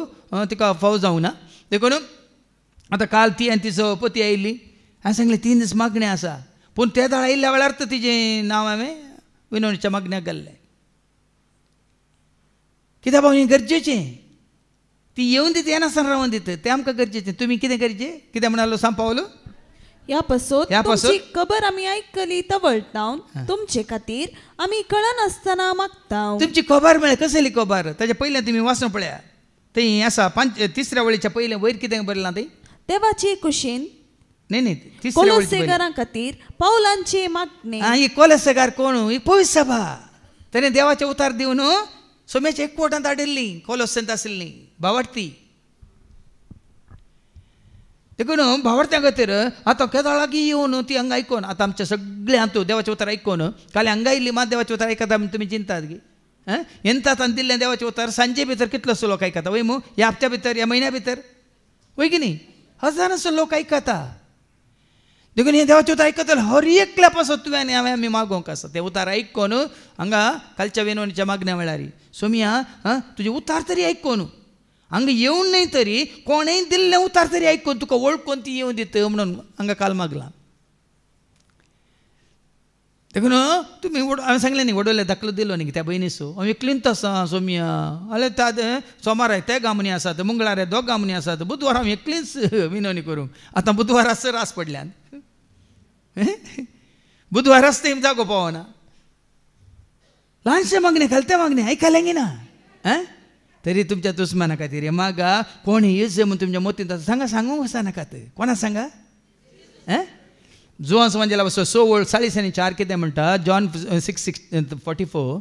तिका फाव जावं ना देखून आतां काल ती आनी तिचो पती आयिल्ली हांवें सांगलें 3 दीस मागणें आसा पूण ते दाळ आयिल्ल्या वेळार तर तिजें नांव हांवें विनवणेच्या मागण्याक घाल्लें कित्याक भाव हें गरजेचें ती येवन दिता येनासतना रावन दिता तें आमकां गरजेचें तुमी कितें करचें कितें म्हणालो सांपावलो ह्या पासून तुमची खबर आमी आयकली तवळटावन तुमचे खातीर आमी कळनासतना मागता तुमची खबर म्हळ्यार कसली खबर ताच्या पयलें तुमी वाचून पळया थंय आसा 3ऱ्या वळीच्या पयलें वयर कितें बरयलां थंय देवाचे कुशीन न्ही 3ऱ्या कोलोसेकारां खातीर पावलांचे मागणे ही कोलोसेकार कोण ही पवित्र सभा ताणें देवाचें उतार दिवन सोम्याच्या एकवटांत हाडिल्ली कोलोसेंत आशिल्लीं भावार्थी देखून भावार्थ्यां खातीर आतां केदां लागीं येवन ती हांगा आयकोन आतां आमच्या सगळें हातूं देवाचें उतर आयकोन काल हांगा आयिल्ली मात देवाचें उतर आयकता तुमी चिंतात गी ಎಂತ ತಂದಿಲ್ಲ देवाचे उतार सांजे भितर कितलो असो लोक ऐकता वय मू ह्या हप्त्या भितर ह्या महिन्या भितर वय की न्ही हजारांचो लोक ऐकता देखून हे देवाचे उतार ऐकतले हर एकल्या पासून तुवें आनी हांवें आमी मागोवंक आसा ते उतार आयकून हांगा कालच्या वेनवणीच्या मागण्या वेळार सोमिया तुजे उतार तरी आयकून हांगा येवन न्हय तरी कोणेंय दिल्लें उतार तरी आयकून तुका वळखून ती येवन दित म्हणून हांगा काल मागलां देखून तुमी हांवें सांगलें न्ही वडोले दाखलो दिलो न्ही त्या भयणीसो हांव एकलींच आसा सोमिया जाल्यार सोमार ते गामणी आसात मंगळार दोग गामणी आसात बुधवार हांव एकलींच विनवणी करूंक आतां बुधवार रास पडल्यान बुधवाराच ते जागो पावना ल्हानशे मागणे घालते मागणे आयकलें गी ना तरी तुमच्या दुस्माना खातीर मागा कोण येस म्हणून तुमच्या मोतीन सांगा सांगूंक वचनाकात कोणा सांगा जुवान समाजाला बसो 16:40 कितें म्हणटा जॉन 6:44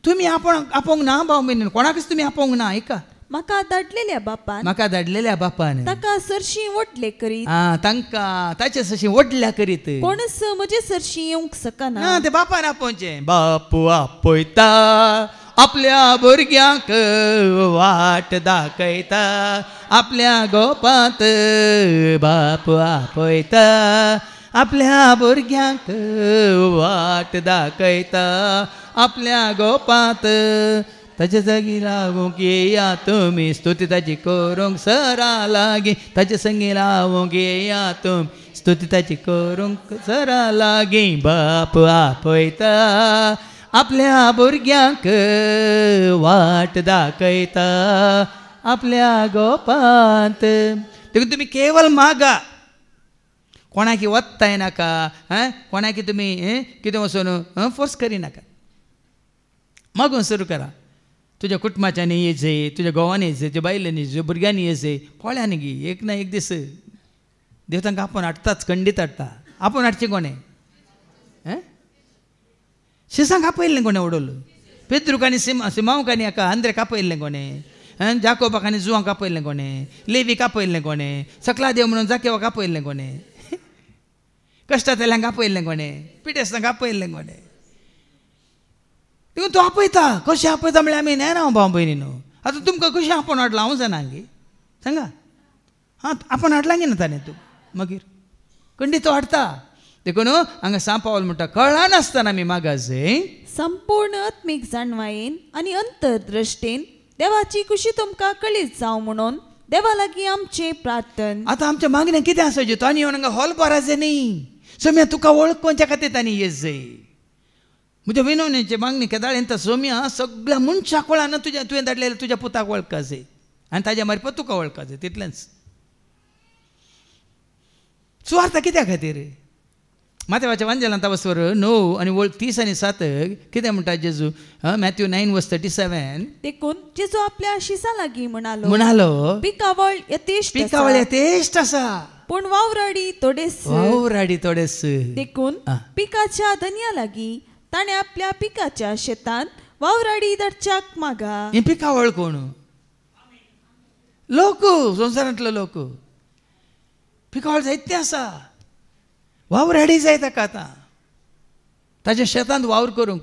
तुमी आपोवंक ना भाव बीन कोणाकच तुमी आपोवंक ना ऐका म्हाका धाडलेल्या बापान ताका सरशी वडले करीत तांकां ताचे सरशी वडल्या करीत कोणच म्हजे सरशी येवंक सकना ना ते बापान आपोवचें बापू आपयता आपल्या भुरग्यांक वाट दाखयता आपल्या गोपांत बाप आपयता आपल्या भुरग्यांक वाट दाखयता आपल्या गोपांत ताचे जागी लागूंक येया तुमी स्तुती ताची करूंक सरा लागी ताचे संगी लावूंक येया तुमी स्तुती ताची करूंक सरा लागी बाप आपयता आपल्या भुरग्यांक वाट दाखयता आपल्या गोपांत देखून तुमी केवल मागा कोणाकी वत्ताय नाका कोणाकी तुमी कितें वचून फोर्स करिनाका मागून सुरू करा तुज्या कुटुंबाच्यांनी येजे तुज्या घोवान येजे तुज्या बायलांनी तुज्या भुरग्यांनी येजे कोळ्यांनी गी एक ना एक दीस देव तांकां आपूण हाडटाच खंडीत हाडटा आपूण हाडचें कोणें शिसांक आपयल्लें कोणें उडोवलें पेद्रुकांनी सिमांवकांनी हाका आंद्रेक आपयल्लें कोणें जाकोबाक आनी जुवांक आपयल्लें कोणें लेवीक आपयल्लें कोणें सकला देव म्हणून जाकेवाक आपयल्लें कोणें कश्टातल्यांक आपयल्लें कोणें पिटेस्तांक आपयल्लें कोणें देखून तूं आपयता कशें आपयता म्हळ्यार आमी नेना भाव भयणीनो आतां तुमकां कशें आपूण हाडलां हांव जाणा गे सांगा आपूण हाडलां गे ना ताणें तूं मागीर खंडीत तो हाडता देखून हांगा सांपावल म्हणटा कळनासतना आमी मागास संपूर्ण आत्मीक जाणवायेन आनी अंतरदृश्टेन देवाची खुशी तुमकां कळीत जावं म्हणून देवा लागीं आमचें प्रार्थन आतां आमच्या मागणें कितें आसाचें तो आनी येवन हांगा हॉल भराचें न्ही सोम्या तुका वळखोवच्या खातीर तांणी येस जाय म्हज्या विनवणेचे मागणी केदाळेन तर सोम्या सगळ्या मनशाक वळान तुवें धाडलेल्या तुज्या पुताक वळखा जाय आनी ताज्या मार्फत तुका वळखा जाय तितलेंच सुवार्थ कित्या खातीर माथेवाच्या वांजेलांत वचोर 9 आनी 30 आनी 7 कितें म्हणटा जेजू मॅथ्यू 9:37 देखून जेजू आपल्या शिसा लागीं म्हणालो पिकावळ यथेश्ट आसा पूण वावराडी थोडेस देखून पिकाच्या धन्या लागीं ताणें आपल्या पिकाच्या शेतान वावराडी धाडच्याक मागा ही पिकावळ कोण लोक संवसारांतलो लोक पिकावळ जायते आसा वावराडी जाय ताका आतां ताच्या शेतांत वावर करूंक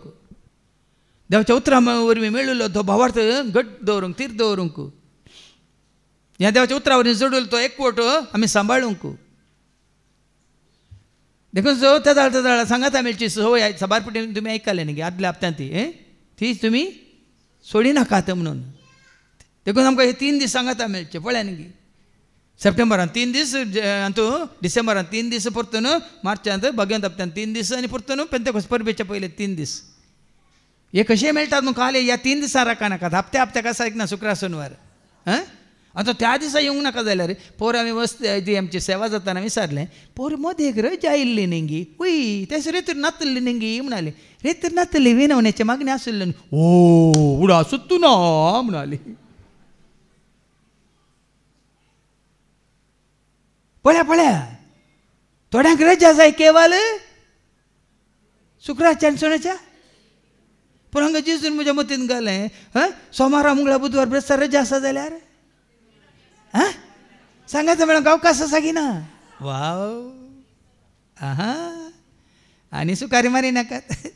देवाच्या उतरां वरवीं मेळिल्लो तो भावार्थ घट दवरूंक तीर दवरूंक ह्या देवाच्या उतरां वरवीं जोडिल्लो तो एकवटो आमी सांबाळूंक देखून जो तेदाळ सांगाता मेळची सवय सबारपटी तुमी आयकले न्ही आदल्या हप्त्यांत ती तुमी सोडी नाकात म्हणून देखून आमकां हे 3 दीस सांगाता मेळचे पळया न्ही सप्टेंबरान 3 दीस हातूं डिसेंबरान 3 दीस परतून मार्चांत भगवंत हप्त्यान 3 दीस आनी परतून पेंतेकोस्त परबेच्या पयले 3 दीस हे कशें मेळटात म्हणून काले ह्या 3 दिसां राखा नाकात हप्त्याक आसा एक ना शुक्रार शनिवार आतां त्या दिसा येवंक नाका जाल्यार पोर आमी जी आमची सेवा जाताना विचारलें पोर मदें एक रजा आयिल्ली न्ही वय तेस रेतीर नातल्ली न्ही म्हणाली रेतीर नातल्ली विनवण्याचे मागणी आशिल्ली ओ उडा सुत्तू ना म्हणाली पळया थोड्यांक रजा जाय केवल शुक्रारच्या आनी सोण्याच्या पूण हांगा जेजून म्हज्या मतीन घालें सोमारा मंगळार बुधवार ब्रेस्तार रजा आसा जाल्यार सांगायचं मॅडम अवकाश आसा की ना वाव आनी सुकारी मारी नाकात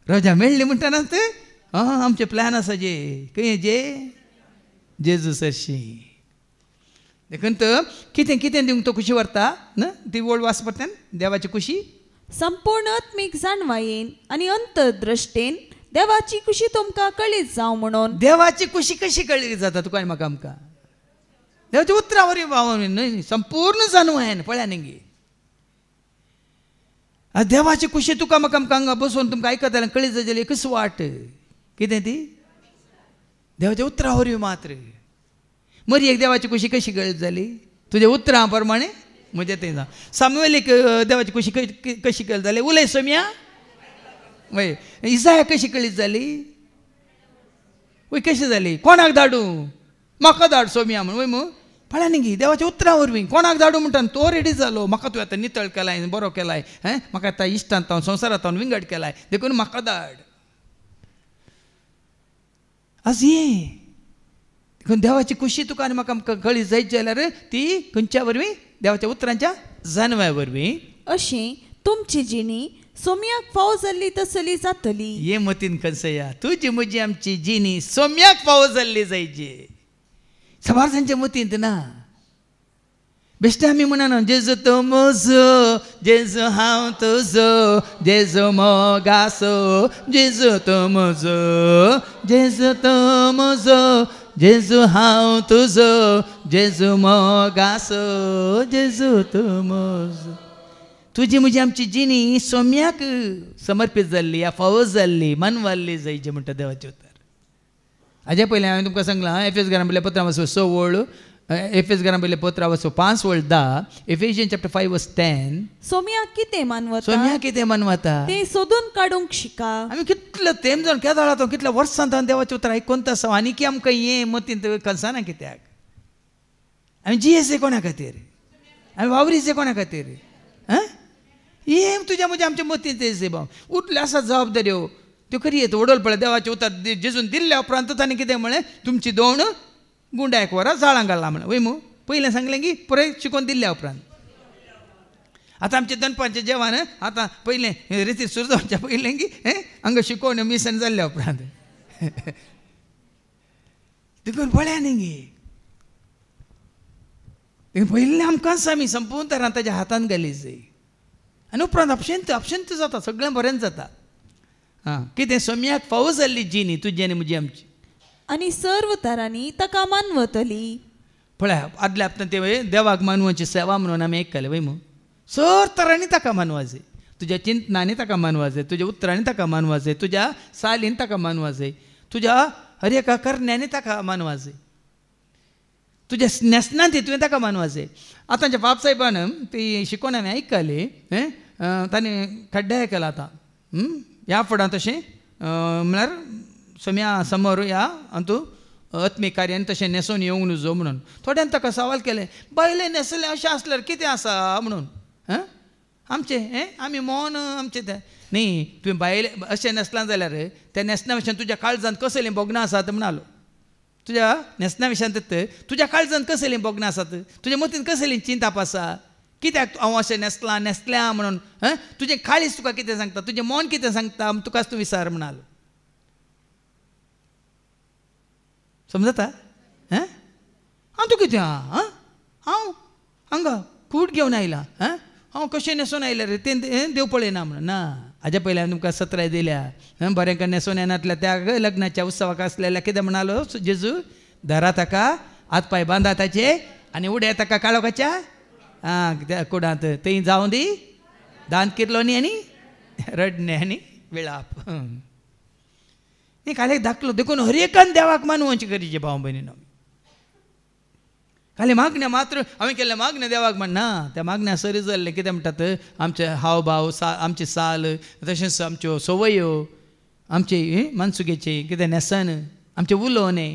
रजा मेळ्ळी म्हणटाना आमचे प्लॅन आसा जे खंय जे जेजू सरशी देखून कितें कितें दिवंक तो खुशी व्हरता न ती वळ वाचपट्यान देवाची खुशी संपूर्ण आत्मीक जाणवायेन आनी अंतर्दृश्टेन देवाची खुशी तुमकां कळीत जावं म्हणून. देवाची खुशी कशी कळीत जाता तुका आनी म्हाका आमकां देवाच्या उतरावर न्हय संपूर्ण जाणवायेन पळया न्ही देवाची खुशी तुका म्हाका आमकां हांगा बसून तुमकां आयकतालें कळीत जाली एकच वाट कितें ती देवाच्या उतरावर मात्र मरी एक देवाची खुशी कशी कळीत जाली तुज्या उतरां प्रमाणे म्हणजे ते सामुएलीक देवाची खुशी कशी कळीत जाली उलय सोम्या वय इसाया कशी कळीत जाली वय कशी जाली कोणाक धाडू म्हाका धाड सोम्या म्हण वय मग पळया न्ही देवाच्या उतरा वरवीं कोणाक धाडू म्हणटा तो रेडी जालो म्हाका तुवें आतां नितळ केलाय बरो केलाय म्हाका आतां इश्टांत हांव संवसारांत हांव विंगड केलाय देखून म्हाका धाड आज ये देखून देवाची खुशी तुका आनी म्हाका आमकां कळीत जायत जाल्यार ती खंयच्या वरवीं देवाच्या उतरांच्या जाणव्या वरवीं अशें तुमची जिणी सोम्याक फावो जाल्ली तसली जातली. ये मतीन कन्सया तुजी म्हजी आमची जिणी सोम्याक फावो जाल्ली जायची सबारसांच्या मतींत ना बेश्टे आमी म्हणना जेजू तो म्हजो जेजू हांव तुजो जेजू मोगासो जेजू तो म्हजो जेजू तो म्हजो जेजू हांव तुजो जेजू मोगासो जेजू तो म्हजो तुजी म्हजी आमची जिणी सोम्याक समर्पीत जाल्ली या फावो जाल्ली मानवाल्ली जायची म्हणटा देवाचे उतर. हाज्या पयलीं हांवें तुमकां सांगलां एफएस घरां पयल्या पत्रां वचो 6 वळ एफएस घरां पयल्या पत्रां वचो 5 वळ 10 एफिशियन्स चॅप्टर 5 वर्स 10 सोम्याक कितें मानवता सोम्याक कितें मानवता ते सोदून काडूंक शिका. आमी कितलो तेम जावन केदाळा तो कितल्या वर्सां जावन देवाचें उतर आयकोन आसा आनी की आमकां हें मतींत कळसाना कित्याक आमी जियेचे कोणा खातीर आमी वावरीचे कोणा खातीर हे तुज्या म्हज्या आमच्या मतींत येसे भाव उठले आसा जबाबदाऱ्यो त्यो खरी येत वडोल पळय देवाचे उतर जेजून दिल्ल्या उपरांत ताणें कितें म्हळें तुमची दोन गुंडायक वरां जाळां घालला म्हण वय मू पयलें सांगलें की पुराय शिकोवन दिल्ल्या उपरांत आतां आमचें दनपारचें जेवण आतां पयलें रिती सुरू जावच्या पयलें की हांगा शिकोवन मिसन जाल्ल्या उपरांत देखून पळया न्ही पयलीं आमकांच आमी संपूर्ण तरान ताच्या हातान घाली जाय आनी उपरांत अपशंत जाता सगळें बरेंच जाता कितें सोम्याक फावो जाल्ली जिणी तुजी आनी म्हजी आमची आनी सर्व तरांनी ताका मानवतली. पळया आदल्या हप्त्यान ते देवाक मानवाची सेवा म्हणून आमी आयकताले वय मू सर तरांनी ताका मानवा जाय तुज्या चिंतनांनी ताका मानवा जाय तुज्या उतरांनी ताका मानवा जाय तुज्या सालीन ताका मानवा जाय तुज्या हर एका करण्यांनी ताका मानवा जाय तुज्या नेसनांत तुवें ताका मानवा जाय. आतांच्या बाब साहेबान ती शिकोवन हांवें आयकली ताणें खड्ड्याय केला आतां ह्या फुडां तशें म्हळ्यार सोम्या समोर या आनी तूं आत्मीक कार्यान तशें न्हेसोन येवंक नजो म्हणून थोड्यान ताका सवाल केले बायलें न्हेसलें अशें आसल्यार कितें आसा म्हणून आमचें आमी मौन आमचें तें न्ही तुवें बायले अशें न्हेसलां जाल्यार त्या न्हेसना विशयान तुज्या काळजांत कसलीं बोगनां आसात म्हणलो तुज्या न्हेसना विशयान तुज्या काळजांत कसलीं बोगनां आसात तुज्या मतीन कसलीं चिंताप आसा कित्याक हांव अशें न्हेसल्या म्हणून तुजें काळीज तुका कितें सांगता तुजें मन कितें सांगता तुकाच तूं विचार म्हणालो समजता हांव तूं कितें हांव हांगा कूट घेवन आयला हांव कशें न्हेसोन आयलें रे तें देव पळयना म्हणून ना हाज्या पयलीं हांवें तुमकां सत्राय दिल्या बरें का न्हेसोन येनातल्या त्या लग्नाच्या उत्सवाक आसलेल्या कितें म्हणालो जेजू धरा ताका हात पांय बांदा ताचे आनी उडया ताका काळोखाच्या कुडांत थंय जावं दी दांत किरलोनी आनी रडणे आनी विळाप न्ही खाली धाकलो देखून हर एकान देवाक मानवची करीचे भाव भयणीनो खाली मागण्या मात्र हांवें केल्ल्या मागण्या देवाक म्हणना त्या मागण्या सरी जाल्ले कितें म्हणटात आमचे हावभाव आमची साल तशेंच आमच्यो सवयो आमचे मनसुगेचे कितें नेसन आमचे उलोवणे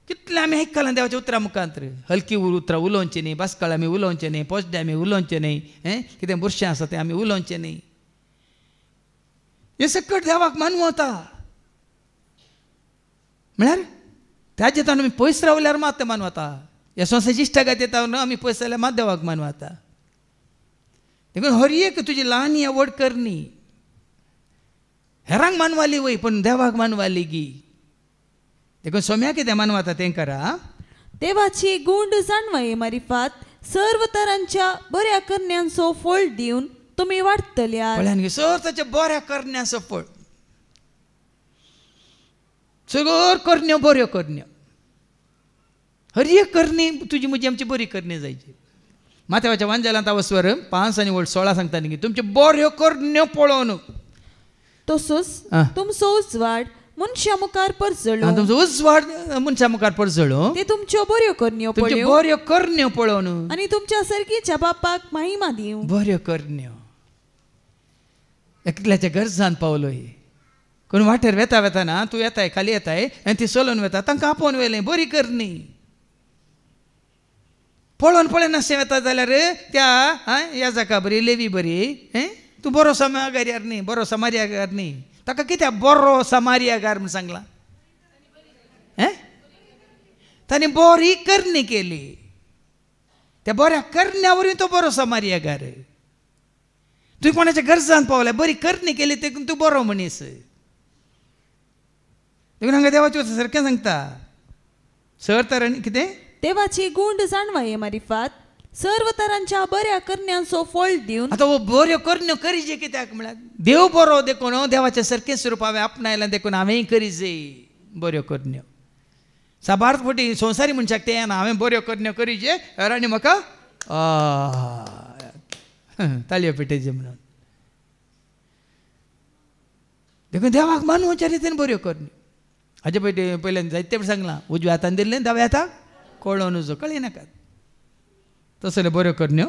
कितलें आमी आयकलां देवाच्या उतरां मुखांत हलकी उतरां उलोवचें न्ही बासकाळ आमी उलोवचें न्ही पोसडे आमी उलोवचें न्ही कितें बुरशें आसा तें आमी उलोवचें न्ही हे सकट देवाक मानवता म्हळ्यार ताजे ताणें आमी पयस रावल्यार मात तें मानवता ह्या संवसाराची इश्टागत येता आमी पयस जाल्यार मात देवाक मानवता देखून हर एक तुजी ल्हान आवड कर न्ही हेरांक मानवाली वय पण देवाक मानवाली गी देखून सोम्या कितें मानवाता तें करा देवाची गुंड जाणवाये मारिफात सर्व तरांच्या बऱ्या करण्यांचो फळ दिवन तुम्ही वाटतल्यात. पळयान स्वताच्या बऱ्या करण्याचो फळ सगळ्यो करण्यो बऱ्यो करण्यो हर एक करणी तुजी म्हजी आमची बरी करणी जायची. माथेवाच्या वांजेलांत वस्वर 5 आणि 16 सांगता न्ही तुमचे बऱ्यो करण्यो पळोवन तसोच तुमचो उजवाड मनशा मुखार परजळो तुमचो उजवाड मनशा मुखार परजळो ते तुमच्यो बऱ्यो करण्यो तुमच्यो पळोवन बऱ्यो करण्यो पळोवन आणि तुमच्या सर्गीच्या बापाक महिमा दिवं. बऱ्यो करण्यो एकल्याच्या गरजान पावलोय कोण वाटेर वेता वेताना तूं येताय खाली येताय आनी ती चलोवन वेता तांकां आपोवन वेलें बरी करणी पळोवन पळोवन अशें वेता जाल्यार त्या ह्या जाका बरी लेवी बरी तूं बरो समागार न्ही बरो समार्यागार न्ही ताका कित्याक बरो समार्यागार म्हूण सांगला ताणें बरी करणी केली त्या बऱ्या करण्या वरवीं तो बरो समार्यागार. तुवें कोणाच्या गरजान पावल्या बरी करणी केली देखून तूं बरो मनीस देखून हांगा देवाचे सारकें सांगता सर तर कितें देवाची गुंड जाणवाये मारिफात सर्व तरांच्या बऱ्या करण्यांचो फळ दिवन आतां हो बऱ्यो करण्यो करीजे कित्याक म्हळ्यार देव बरो देखून देवाच्या सारकें स्वरूप हांवें आपणायलां देखून हांवेंय करीजे बऱ्यो करण्यो. साबार्थ फावटी संवसारी मनशाक तें येना हांवें बऱ्यो करण्यो करीजे आनी म्हाका ताळयो पेटयचे म्हणून देखून देवाक मानूच्या रितीन बऱ्यो करण्यो. हाजे पयल्यान जायते फावटी सांगलां उजव्या हातान दिल्लें दाव्या हाताक कळोवन उजो कळिनाकात तसले बऱ्यो करण्यो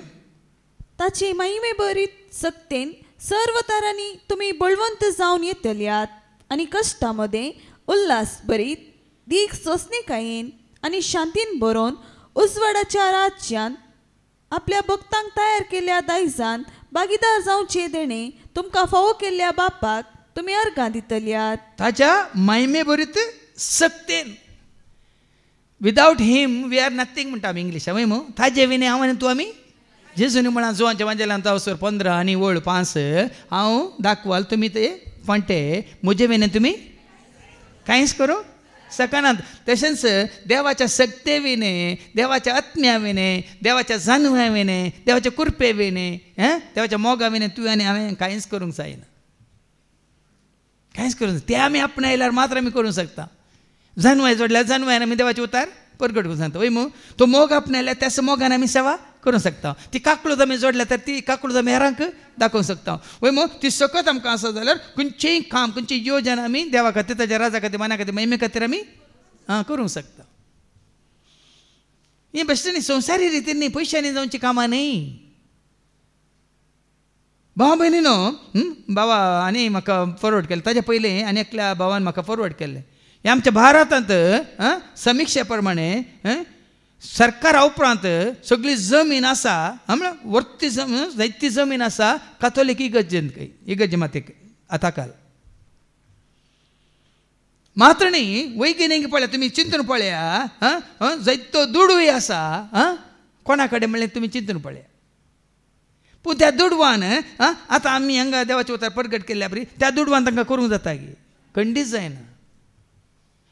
ताची महिमे बरीत सत्तेन सर्व तरांनी तुम्ही बळवंत जावन येतल्यात आणि कष्टामध्ये उल्हास बरीत दीक सोसणेकायेन आणि शांतीन बरोवन उजवाडाच्या राज्यान आपल्या भक्तांक तयार केल्ल्या दायजान भागीदार जावचे देणे तुमकां फावो केल्ल्या बापाक तुम्ही अर्गां दितल्यात. ताच्या महिमे बरीत सक्तेन without him we are nothing म्हणटा आमी इंग्लिशान वय मू ताजे विने हांव आनी तूं आमी जेजून म्हणा जोवांच्या वांजेलांत वचोर 15 आनी वळ 5 हांव दाखवाल तुमी ते फांटे म्हजे विने तुमी कांयच करूं सकनात. तशेंच देवाच्या सक्ते विने देवाच्या आत्म्या विने देवाच्या जानव्या विने देवाच्या कुरपे विने देवाच्या मोगा विने तुवें आनी हांवें कांयच करूंक जायना कांयच करूंक ते आमी आपणायल्यार मात्र आमी करूंक शकता. जानवाय जोडल्यार जानवायन आमी देवाचे उतार प्रगट करूंक सांगता वय मू तो मोग आपणायल्यार त्याच मोगान आमी सेवा करूंक शकता. ती काकळूद आमी जोडल्या तर ती काकळूद आमी हेरांक दाखोवंक शकता वय मू ती सकत आमकां आसा जाल्यार खंयचेय काम खंयची योजना आमी देवा खातीर ताच्या राजा खातीर मना खातीर महिमे खातीर आमी करूंक शकता. ही बेश्ट न्ही संवसारी रितीन न्ही पयशांनी जावची कामां न्ही. भावा भयणीनो बाबा आनी म्हाका फॉरवर्ड केलें ताच्या पयलीं आनी एकल्या भावान म्हाका फॉरवर्ड केल्लें हे आमच्या भारतांत समिक्षे प्रमाणे सरकारा उपरांत सगळी जमीन आसा म्हळ्यार वर्ती जायती जमीन आसा कातोलीक इगर्जे मातेक आताकाल मात्र न्ही वैज्ञानीक पळया तुमी चिंतून पळया जायतो दुडूय आसा कोणा कडेन म्हणलें तुमी चिंतून पळया पूण त्या दुडवान आतां आमी हांगा देवाचे उतार प्रगट केल्ल्या बरी त्या दुडवान तांकां करूंक जाता गे खंडीच जायना.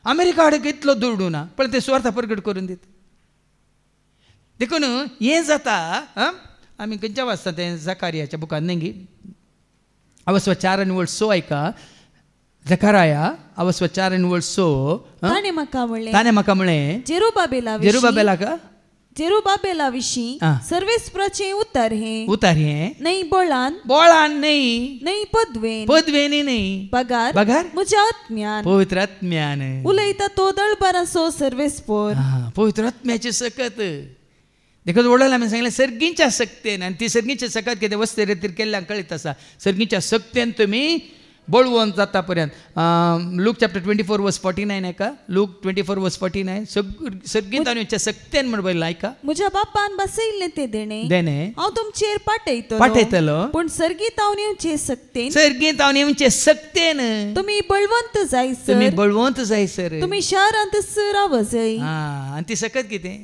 अमेरिका कडेन इतलो दुडू ना पण ते स्वार्थ प्रगट करून दिता देखून हें जाता आमी खंयच्या वाचता तें जकारियाच्या बुकान न्ही अवस्व 4 आनी वळ 6 आयका जकाराया अवस्व 4 आनी वळ 6 ताणें म्हाका म्हळें जेरुबाबेला विशीं सर्वेस्पराचें उतर हें नहीं बोळान नहीं पदवेन नहीं पगार म्हज्या आत्म्यान पवित्र आत्म्यान उलयता तो दळबाराचो सर्वेस्पर पवित्र आत्म्याचे सकत देखून वडोल आमी सांगलें सर्गींच्या सक्तेन आनी ती सर्गींच्या सकत कितें वस्ते रितीर केल्ल्यान कळीत आसा सर्गींच्या सक्तेन तुमी बळवंत जाता पर्यंत लूक चॅप्टर 24 वर्स 49 आयका लूक 24 वर्स 49 सर्गींत ताणेच्या सक्तेन म्हण बरयलां आयका म्हज्या बापान बसयल्लें ते देणे हांव तुमचेर पाठयतलो पूण सर्गींत हांव येवचे सक्तेन तुमी बळवंत जायसर तुमी शारांत राव जाय. आनी ती सकत कितें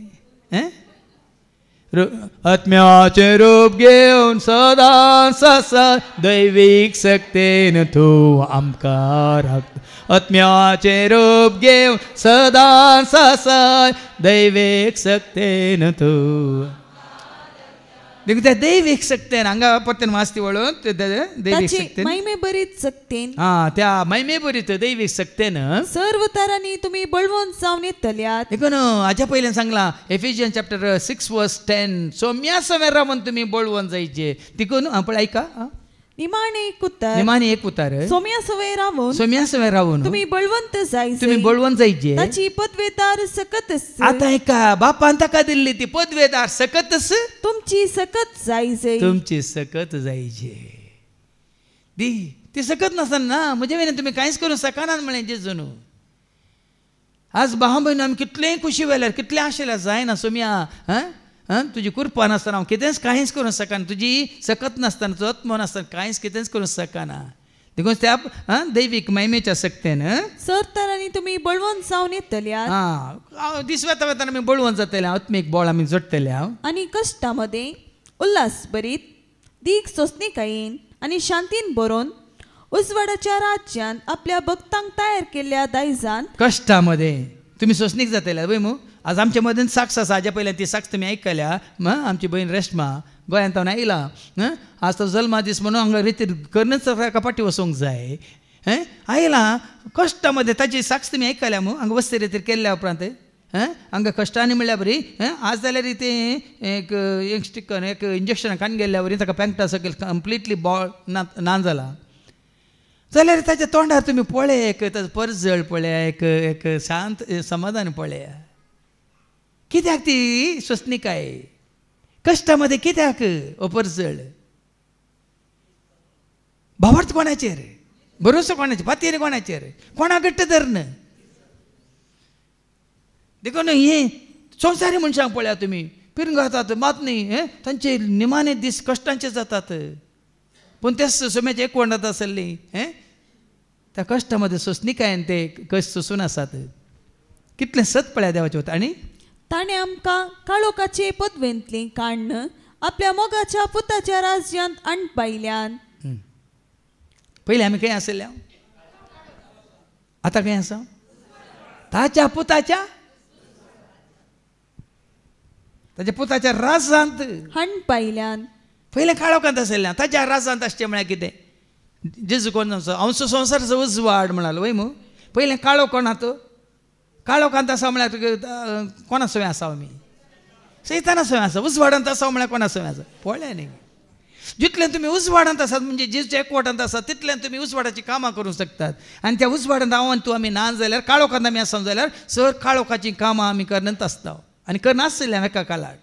आत्म्याचे रूप घेवन सदां ससा दैवीक सक्तेन तूं आमकां राखता. आत्म्याचे रूप घेवन सदां ससा दैवीक सक्तेन तूं. देखून त्या दैवीक सक्तेन हांगा परतून वाचती वळून दैवीक सक्तेन महिमे बरीत सक्तेन त्या महिमे बरीत दैवीक सक्तेन सर्व तरांनी तुम्ही बळवंत जावन येतल्यात. देखून हाच्या पयलीं सांगलां एफिशियन चॅप्टर 6 वर्स 10 सोम्या समेर रावन तुमी बळवंत जायचे. देखून पळय ऐका निमाणे एक उतार सोम्या सवय रावन तुम्ही बळवंत तुम्ही बळवंत जायचे. ताची पदवेदार सकतस आता ऐका बापान ताका दिल्ली ती पदवेदार सकतस तुमची सकत जायचे. तुमची सकत जायचे. ती सकत नसतना म्हजे वेल्यान तुम्ही कांयच करूं शकनात म्हळें जेजून. आज भाव भयण आमी कितलेंय खुशी वेल्यार कितलें आशिल्लें जायना सोम्या तुजी कुरपा नासतना हांव कितेंच कांयच करूं शकना. तुजी सकत नासतना तुजो आत्मो नासतना कांयच कितेंच करूं शकना. देखून त्या दैवीक महिमेच्या सक्तेन सर तरांनी तुमी बळवंत जावन येतल्यात. दीस वेता वेतान आमी बळवंत जातले आत्मीक बळ आमी जोडटले. आनी कश्टामध्ये उल्हास बरीत दीक सोंसणीकायेन आनी शांतीन बरोवन उजवाडाच्या राज्यांत आपल्या भक्तांक तयार केल्ल्या दायजान कश्टामध्ये तुम्ही सोंसणीक जातले वय मू. आज आमच्या मदीं साक्ष आसा. हाज्या पयलीं ती साक्ष तुमी आयकल्या. आमची बहीण रेश्मा गोंयांत हांव आयला. आज तो जल्मा दीस म्हणून हांगा रितीर करूनच कपाटी वचोंक जाय. आयला कश्टामध्ये ताची साक्ष तुमी आयकल्या मू. हांगा वस्ती रितीर केल्ल्या उपरांत हांगा कश्टांनी म्हणल्यार बरी आज जाल्यार एक स्टिकर एक इंजेक्शन काडून गेल्ल्या बरी ताका पेंगटा सकयल कंप्लिटली बॉल ना जाला जाल्यार ताच्या तोंडार तुमी पळय एक ताजो परजळ पळया एक शांत समाधान पळया. कित्याक ती सोंसणीकाय कश्टामध्ये कित्याक परजळ भावार्थ कोणाचेर भरोसो कोणाचेर फातीर कोणाचेर कोणा घट्ट धरण. देखून हे संवसारी मनशांक पळया तुमी पिरंग जातात मात न्ही तांचे निमाणे दीस कश्टांचे जातात. पूण ते सोम्याचे एक वंडात आसली त्या कश्टामध्ये सोंसणीकायेन ते कश्ट सोंसून आसात. कितलें सत पळया देवाचें वता. आनी ताणें आमकां काळोखाचे पदवेंतलीं काडून आपल्या मोगाच्या पुताच्या राज्यांत आणपायल्यान. पयलीं आमी खंय आसल्या आतां खंय आसा ताच्या पुताच्या राजांत हाडपायल्यान. पयलें काळोखांत आसल्या ताच्या राजांत आसचें म्हळ्यार कितें. जेजू कोण हांवचो संवसाराचो उजवाड म्हणालो वय मू. पयलें काळो कोणात काळोखांत आसा म्हळ्यार कोणा सवय आसा आमी सैताना सवय आसा. उजवाडांत आसा म्हळ्यार कोणा सवय आसा पळया न्ही. जितल्यान तुमी उजवाडांत आसात म्हणजे जेजूच्या एकवटांत आसात तितल्यान तुमी उजवाडाची कामां करूंक शकतात. आनी त्या उजवाडांत हांव आनी तूं आमी ना जाल्यार काळोखांत आमी आसा जाल्यार सर काळोखाची कामां आमी करनत आसता आनी करनासतल्या एका काळार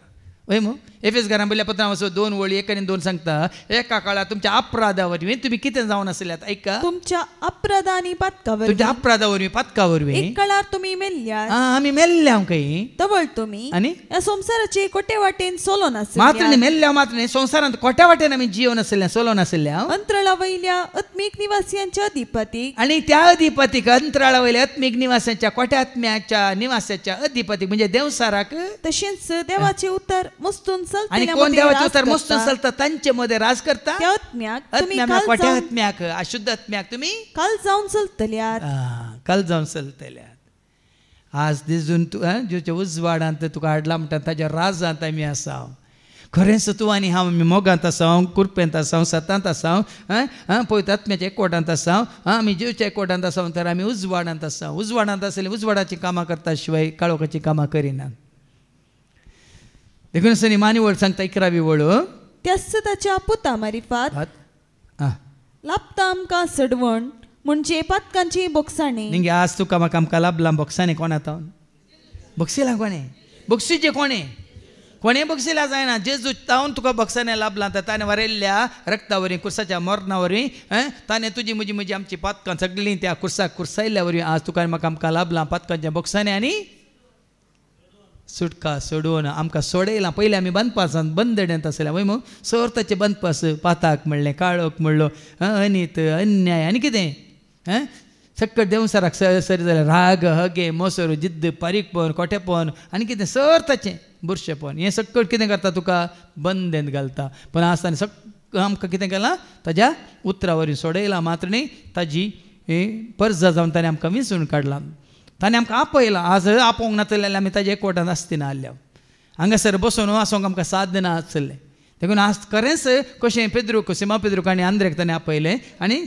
वय मू. एफेसकारां पयल्या पत्रांत वचून 2 वळी 1 आनी 2 सांगता एका काळार तुमच्या अपराधा वरवीं तुमी कितें जावन आसल्यात. ऐका तुमच्या अपराधा आनी पातका तुमच्या अपराधा वरवीं पातका वरवीं एक काळार तुमी मेल्ल्यात. आमी मेल्ल्या खंय तवळ तुमी आनी ह्या संवसाराचे कोटे वाटेन सोलो मात्र नासल्या. मेल्ल्या मात्र न्ही संवसारांत कोट्या वाटेन आमी जियोन आसल्या सोलो नासल्या. अंतराळा वयल्या आत्मीक निवासियांच्या अधिपतीक आनी त्या अधिपतीक अंतराळा वयल्या आत्मीक निवासाच्या कोट्या आत्म्याच्या निवासाच्या अधिपतीक म्हणजे देवसाराक तशेंच देवाचे उतर मस्तून आणि कोण देवाचे उतर मस्तून चलता तांचे मध्ये राज करता. त्या आत्म्याक तुमी कोट्या आत्म्याक अशुद्ध आत्म्याक तुमी काल जावन चलतल्यात. काल जावन चलतल्यात. आज दिसून तूं ज्योच्या उजवाडांत तुका हाडला म्हणटा ताच्या राजांत आमी आसा. खरेंच तूं आनी हांव आमी मोगांत आसा कुरपेंत आसा सतांत आसा पळय आत्म्याच्या एकवटांत आसा आमी जीवच्या एकवटांत आसा तर आमी उजवाडांत आसा. उजवाडांत आसले उजवाडाची कामां करता शिवाय काळोखाची कामां करिनात. देखून असं निमानी वळ सांगता 11वी वळ त्याच ताच्या पुता मारिफात लाभता आमकां सडवण म्हणजे पातकांची बोक्साणी. निंगे आज तुका म्हाका आमकां लाभलां बोक्सांनी कोणा तावन बक्षिलां कोणे बक्षीचे कोणे बक्षिला जायना. जेजू तावन तुका बक्षाने लाभलां ताणें वरयल्ल्या रक्ता वरवीं कुर्साच्या मरणा वरवीं ताणें तुजी म्हजी आमची पातकां सगळीं त्या कुर्साक कुर्सायल्ल्या वरवीं आज तुका म्हाका आमकां लाभलां पातकांच्या बोक्सांनी आनी सुटका सोडून आमकां सोडयलां. पयलीं आमी बंदपासांत बंदड्यांत आसल्या वय मू सर्ताचे बंदपास पाताक म्हणलें काळोख म्हणलो अनित अन्याय आनी कितें सक्कट देवसाराक सरी जाल्यार राग हगे मोसोर जिद्द पारीकपण कोठेपण आनी कितें सर्ताचें बुरशेपण हें सगळं कितें करता तुका बंदेंत घालता. पण आसतना सगळं आमकां कितें केलां ताज्या उतरा वरवीं सोडयलां. मात्र न्ही ताजी पर्जा जावन ताणें आमकां विंचून काडलां. ताणें आमकां आपयलां. आज आपोवंक नासलें जाल्यार आमी ताजे एकवटान आसतना आसल्या हांगासर बसून आसोंक आमकां साध्य ना आसलें. देखून आज खरेंच कशें पेद्रूक सिमा पेद्रूक आनी आंद्रेक ताणें आपयलें आनी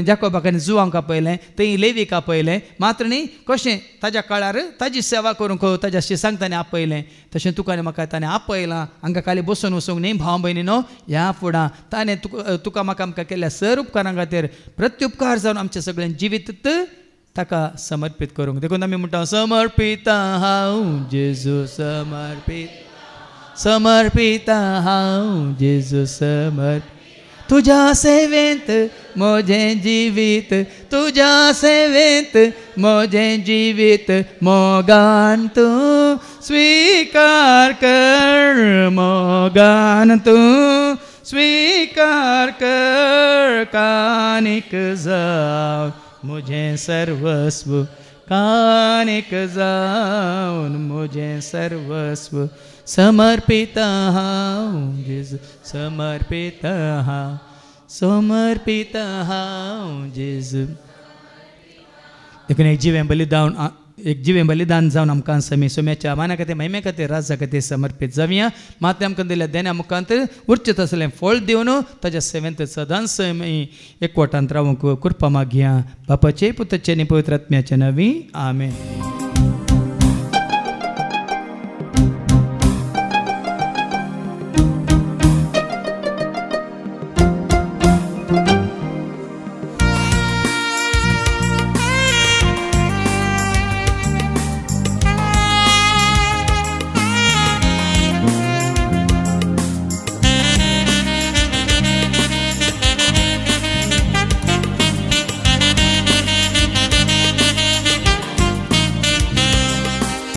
जाकोबाक आनी जुवांक आपयलें थंय लेवीक आपयलें. मात्र न्ही कशें ताज्या काळार ताजी सेवा करूंक ताज्या शिसांक ताणें आपयलें तशें तुका आनी म्हाका ताणें आपयलां. हांगा खाली बसून वचूंक न्ही भाव भयणीनो ह्या फुडां ताणें तुका म्हाका आमकां केल्ल्या सर उपकारां खातीर प्रत्युपकार जावन आमचें सगळें जिवीत ताका समर्पीत करूंक. देखून आमी म्हणटा समर्पिता हांव जेजू समर्पीत समर्पिता हांव जेजू समर्पित तुज्या सेवेंत म्हजें जिवीत तुज्या सेवेंत म्हजें जिवीत मोगान तूं स्वीकार कर मोगान तूं स्वीकार कर कानीक जावन म्हजें सर्वस्व कानीक जावन म्हजें सर्वस्व समर्पित हांव जेजू समर्पित हांव समर्पित हांव जेजू. देखून एक जिवें बलिदान जावन आमकां सोम्याच्या माना खातीर महिमे खातीर राजा खातीर समर्पीत जावया. मात आमकां दिल्या देण्या मुखांत उरचें तसलें फळ दिवन ताज्या सेवेंत सदांच एकवटांत रावूंक कृपा मागया. बापाचे पुताचे आनी पवित्र आत्म्याचे नवी आमेन.